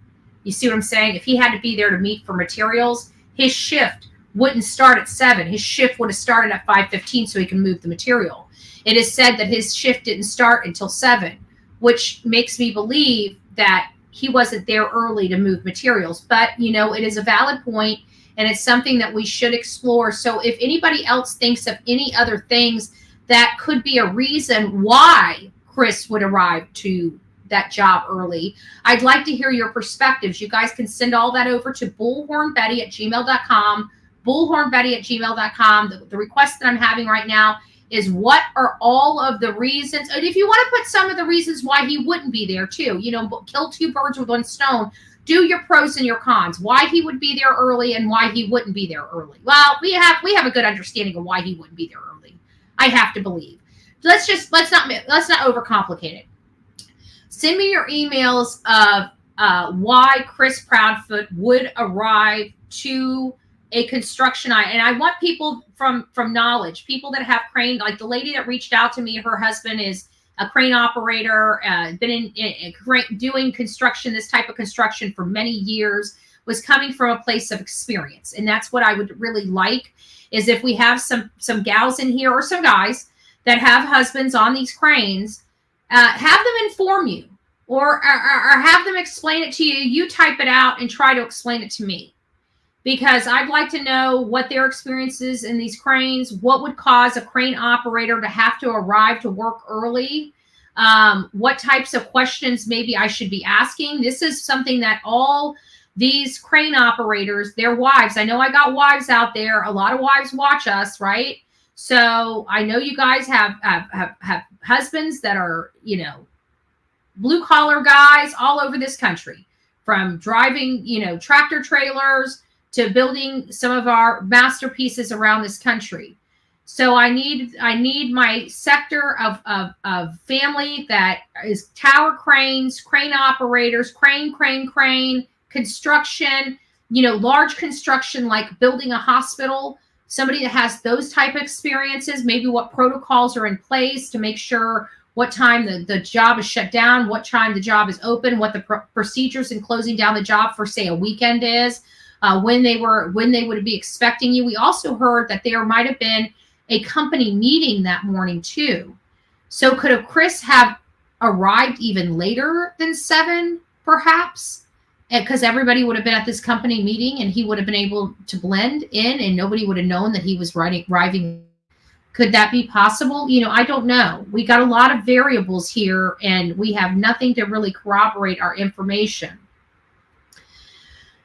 You see what I'm saying? If he had to be there to meet for materials, his shift wouldn't start at 7. His shift would have started at 5:15 so he can move the material. It is said that his shift didn't start until 7, which makes me believe that he wasn't there early to move materials. But, it is a valid point, and it's something that we should explore. So if anybody else thinks of any other things that could be a reason why Chris would arrive to that job early, I'd like to hear your perspectives. You guys can send all that over to bullhornbetty@gmail.com, bullhornbetty@gmail.com. The request that I'm having right now is, what are all of the reasons? And if you want to put some of the reasons why he wouldn't be there too, kill two birds with one stone. Do your pros and your cons. Why he would be there early and why he wouldn't be there early. Well, we have a good understanding of why he wouldn't be there early. I have to believe. Let's not overcomplicate it. Send me your emails of why Chris Proudfoot would arrive to a construction eye, and I want people from knowledge, people that have crane, like the lady that reached out to me, her husband is a crane operator, been in doing construction, this type of construction for many years, was coming from a place of experience. And that's what I would really like, is if we have some gals in here or some guys that have husbands on these cranes, have them inform you or have them explain it to you. You type it out and try to explain it to me, because I'd like to know what their experience is in these cranes, what would cause a crane operator to have to arrive to work early, what types of questions maybe I should be asking. This is something that all these crane operators, their wives, I know I got wives out there. A lot of wives watch us, right? So I know you guys have husbands that are, you know, blue collar guys all over this country, from driving, you know, tractor trailers to building some of our masterpieces around this country. So I need my sector of family that is tower cranes, crane operators, crane, construction, you know, large construction, like building a hospital, somebody that has those type of experiences, maybe what protocols are in place to make sure what time the job is shut down, what time the job is open, what the procedures in closing down the job for, say, a weekend is, when they would be expecting you. We also heard that there might have been a company meeting that morning too. So could Chris have arrived even later than 7, perhaps? Because everybody would have been at this company meeting and he would have been able to blend in and nobody would have known that he was arriving. Could that be possible? You know, I don't know. We got a lot of variables here and we have nothing to really corroborate our information.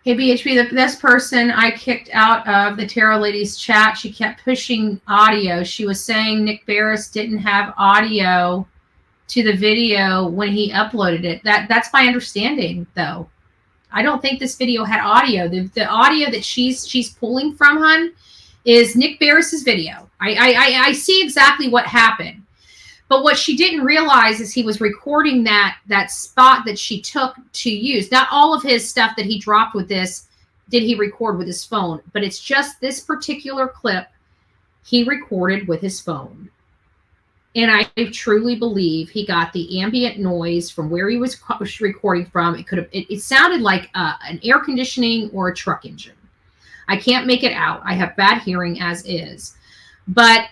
Hey, BHP, this person I kicked out of the Tarot Ladies chat. She kept pushing audio. She was saying Nick Barris didn't have audio to the video when he uploaded it. That's my understanding, though. I don't think this video had audio. The audio that she's pulling from, hun, is Nick Barris's video. I see exactly what happened. But what she didn't realize is he was recording that spot that she took to use. Not all of his stuff that he dropped with this did he record with his phone, but it's just this particular clip he recorded with his phone. And I truly believe he got the ambient noise from where he was recording from. It sounded like an air conditioning or a truck engine. I can't make it out. I have bad hearing as is. But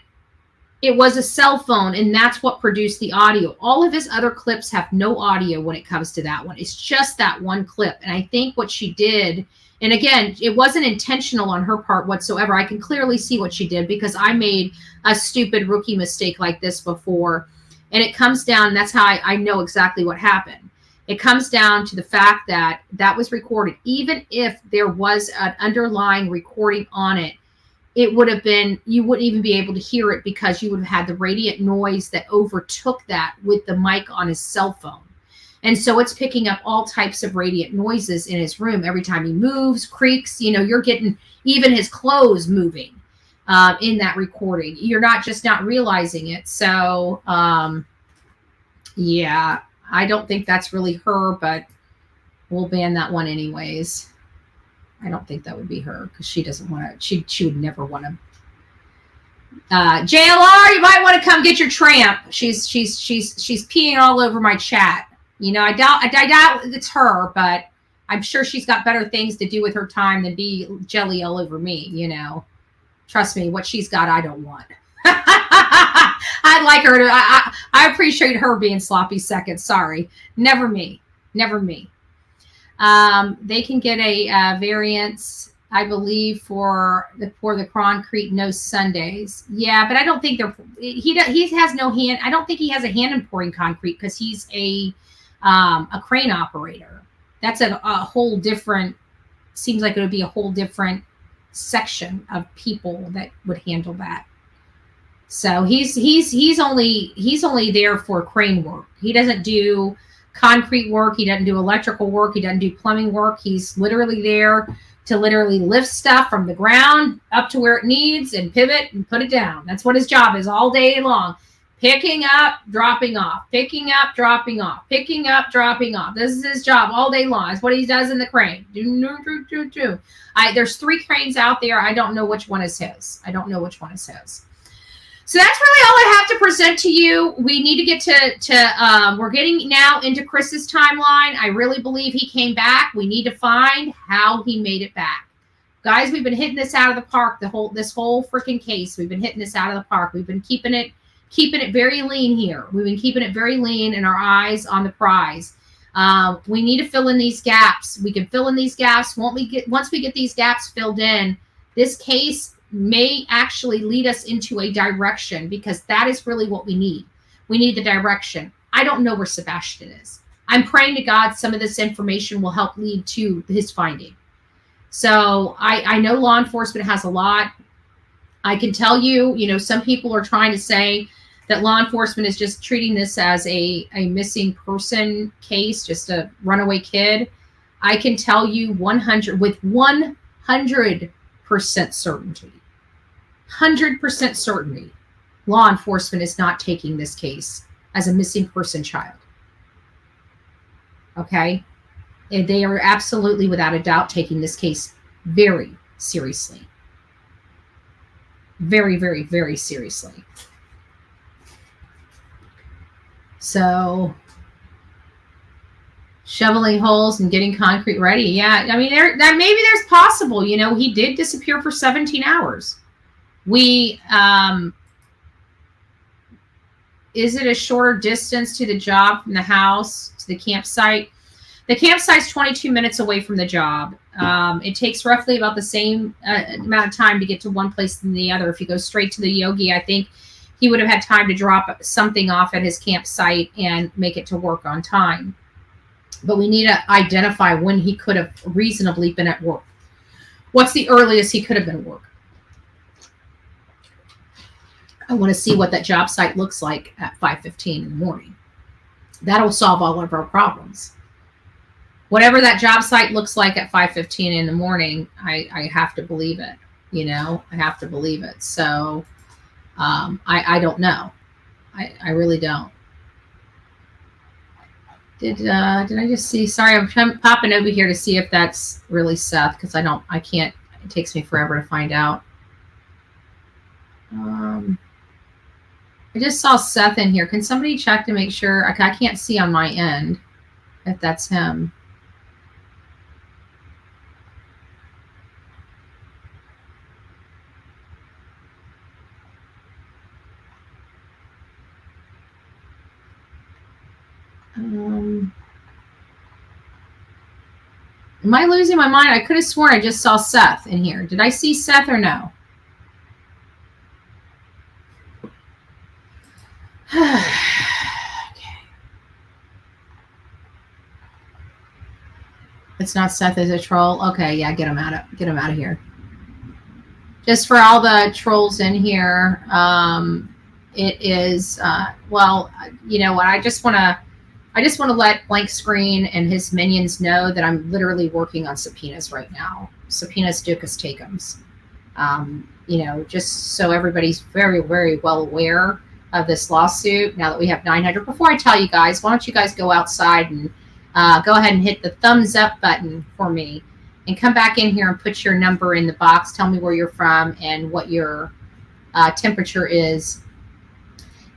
it was a cell phone, and that's what produced the audio. All of his other clips have no audio when it comes to that one. It's just that one clip. And I think what she did, and again, it wasn't intentional on her part whatsoever. I can clearly see what she did because I made a stupid rookie mistake like this before. And it comes down, and that's how I know exactly what happened. It comes down to the fact that that was recorded. Even if there was an underlying recording on it, it would have been, you wouldn't even be able to hear it because you would have had the radiant noise that overtook that with the mic on his cell phone. And so it's picking up all types of radiant noises in his room. Every time he moves, creaks, you know, you're getting even his clothes moving in that recording. You're not realizing it. So, yeah, I don't think that's really her, but we'll ban that one anyways. I don't think that would be her because she doesn't want to. She would never want to. JLR, you might want to come get your tramp. She's peeing all over my chat. You know, I doubt it's her, but I'm sure she's got better things to do with her time than be jelly all over me. You know, trust me, what she's got, I don't want. I'd like her to. I appreciate her being sloppy seconds. Sorry, never me. They can get a variance, I believe, for the concrete no Sundays. Yeah, but I don't think he has no hand. I don't think he has a hand in pouring concrete because he's a crane operator. That's a whole different. Seems like it would be a whole different section of people that would handle that. So he's only there for crane work. He doesn't do concrete work. He doesn't do electrical work. He doesn't do plumbing work. He's literally there to literally lift stuff from the ground up to where it needs and pivot and put it down. That's what his job is all day long. Picking up, dropping off, picking up, dropping off, picking up, dropping off. This is his job all day long. It's what he does in the crane. There's 3 cranes out there. I don't know which one is his. So that's really all I have to present to you. We need to get to we're getting now into Chris's timeline. I really believe he came back. We need to find how he made it back. Guys, we've been hitting this out of the park, this whole freaking case. We've been hitting this out of the park. We've been keeping it very lean here. We've been keeping it very lean and our eyes on the prize. We need to fill in these gaps. We can fill in these gaps. Once we get these gaps filled in, this case may actually lead us into a direction, because that is really what we need. We need the direction. I don't know where Sebastian is. I'm praying to God some of this information will help lead to his finding. So I know law enforcement has a lot. I can tell you, some people are trying to say that law enforcement is just treating this as a missing person case, just a runaway kid. I can tell you 100% certainty, 100% certainty, law enforcement is not taking this case as a missing person child. Okay? And they are absolutely, without a doubt, taking this case very seriously. Very, very, very seriously. So, shoveling holes and getting concrete ready. Yeah, I mean, maybe there's possible. He did disappear for 17 hours. Is it a shorter distance to the job from the house to the campsite? The campsite's 22 minutes away from the job. It takes roughly about the same amount of time to get to one place than the other. If you go straight to the Yogi, I think he would have had time to drop something off at his campsite and make it to work on time. But we need to identify when he could have reasonably been at work. What's the earliest he could have been at work? I want to see what that job site looks like at 5:15 in the morning. That'll solve all of our problems. Whatever that job site looks like at 5:15 in the morning, I have to believe it. I have to believe it. So I don't know. I really don't. Did I just see? Sorry, I'm popping over here to see if that's really Seth, because I can't. It takes me forever to find out. I just saw Seth in here. Can somebody check to make sure? I can't see on my end if that's him. Am I losing my mind? I could have sworn I just saw Seth in here. Did I see Seth or no? Okay. It's not Seth as a troll. Okay, yeah, get him out of here. Just for all the trolls in here, it is well, you know what? I just want to let Blank Screen and his minions know that I'm literally working on subpoenas right now. Subpoenas Ducas Takeums. Just so everybody's very, very well aware of this lawsuit. Now that we have 900, before I tell you guys, why don't you guys go outside and go ahead and hit the thumbs up button for me and come back in here and put your number in the box. Tell me where you're from and what your temperature is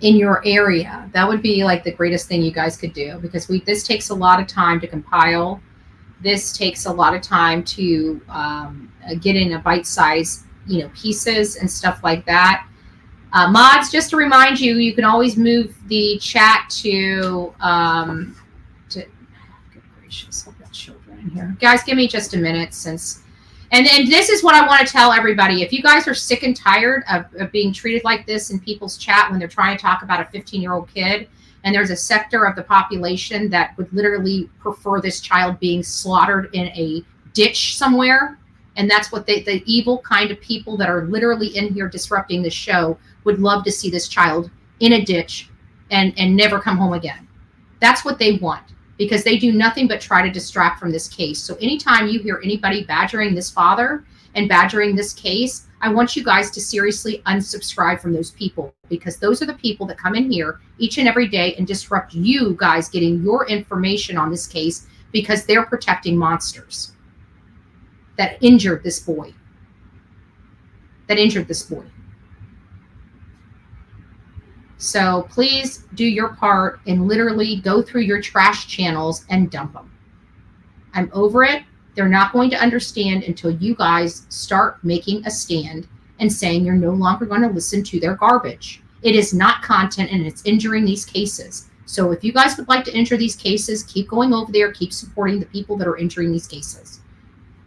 in your area. That would be like the greatest thing you guys could do, because this takes a lot of time to compile. This takes a lot of time to get in a bite-sized, pieces and stuff like that. Mods, just to remind you, you can always move the chat to good gracious, I've got children in here. Guys, give me just a minute and this is what I want to tell everybody. If you guys are sick and tired of being treated like this in people's chat when they're trying to talk about a 15-year-old kid, and there's a sector of the population that would literally prefer this child being slaughtered in a ditch somewhere, and that's what the evil kind of people that are literally in here disrupting the show would love to see this child in a ditch and never come home again. That's what they want, because they do nothing but try to distract from this case. So anytime you hear anybody badgering this father and badgering this case, I want you guys to seriously unsubscribe from those people, because those are the people that come in here each and every day and disrupt you guys getting your information on this case, because they're protecting monsters that injured this boy. So please do your part and literally go through your trash channels and dump them. I'm over it. They're not going to understand until you guys start making a stand and saying you're no longer going to listen to their garbage. It is not content, and it's injuring these cases. So if you guys would like to injure these cases, keep going over there, keep supporting the people that are injuring these cases.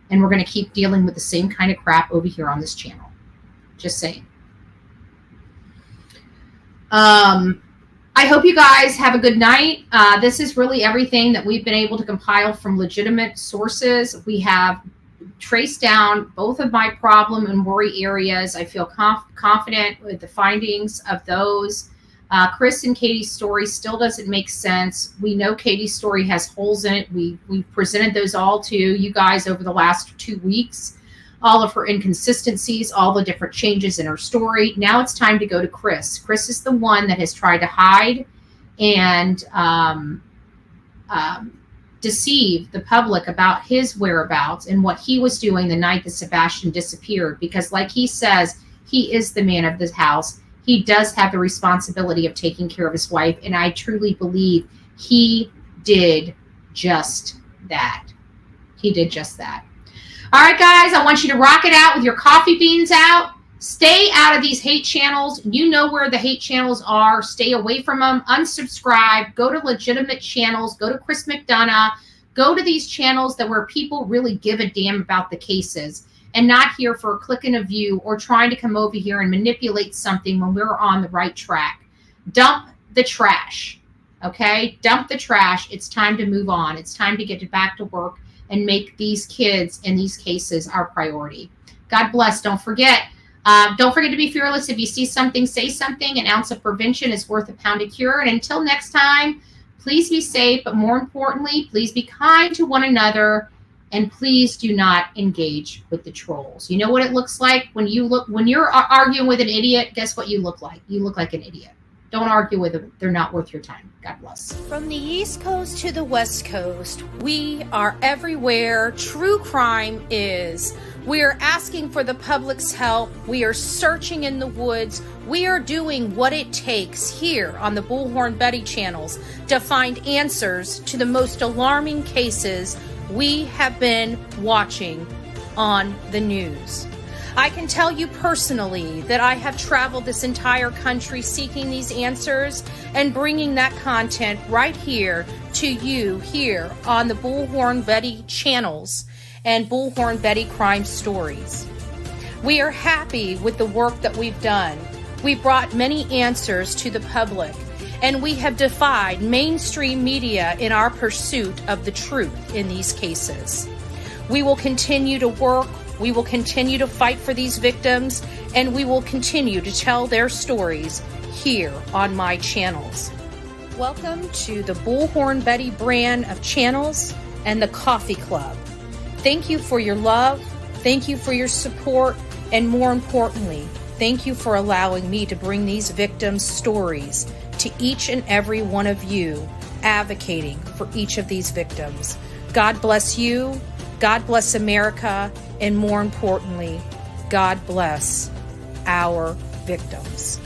And we're going to keep dealing with the same kind of crap over here on this channel. Just saying. I hope you guys have a good night. This is really everything that we've been able to compile from legitimate sources. We have traced down both of my problem and worry areas. I feel confident with the findings of those. Chris and Katie's story still doesn't make sense. We know Katie's story has holes in it. We've presented those all to you guys over the last 2 weeks. All of her inconsistencies, all the different changes in her story. Now it's time to go to Chris. Chris is the one that has tried to hide and deceive the public about his whereabouts and what he was doing the night that Sebastian disappeared. Because like he says, he is the man of this house. He does have the responsibility of taking care of his wife. And I truly believe he did just that. He did just that. All right, guys, I want you to rock it out with your coffee beans out. Stay out of these hate channels. You know where the hate channels are. Stay away from them. Unsubscribe. Go to legitimate channels. Go to Chris McDonough. Go to these channels that where people really give a damn about the cases and not here for a click and a view or trying to come over here and manipulate something when we're on the right track. Dump the trash, okay? Dump the trash. It's time to move on. It's time to get back to work and make these kids and these cases our priority. God bless. Don't forget to be fearless. If you see something, say something. An ounce of prevention is worth a pound of cure. And until next time, please be safe. But more importantly, please be kind to one another. And please do not engage with the trolls. You know what it looks like when you're arguing with an idiot? Guess what you look like? You look like an idiot. Don't argue with them. They're not worth your time. God bless. From the East Coast to the West Coast, we are everywhere true crime is. We are asking for the public's help. We are searching in the woods. We are doing what it takes here on the Bullhorn Betty channels to find answers to the most alarming cases we have been watching on the news. I can tell you personally that I have traveled this entire country seeking these answers and bringing that content right here to you here on the Bullhorn Betty channels and Bullhorn Betty Crime Stories. We are happy with the work that we've done. We brought many answers to the public, and we have defied mainstream media in our pursuit of the truth in these cases. We will continue to work. We will continue to fight for these victims, and we will continue to tell their stories here on my channels. Welcome to the Bullhorn Betty brand of channels and the Coffee Club. Thank you for your love. Thank you for your support. And more importantly, thank you for allowing me to bring these victims' stories to each and every one of you, advocating for each of these victims. God bless you. God bless America. And more importantly, God bless our victims.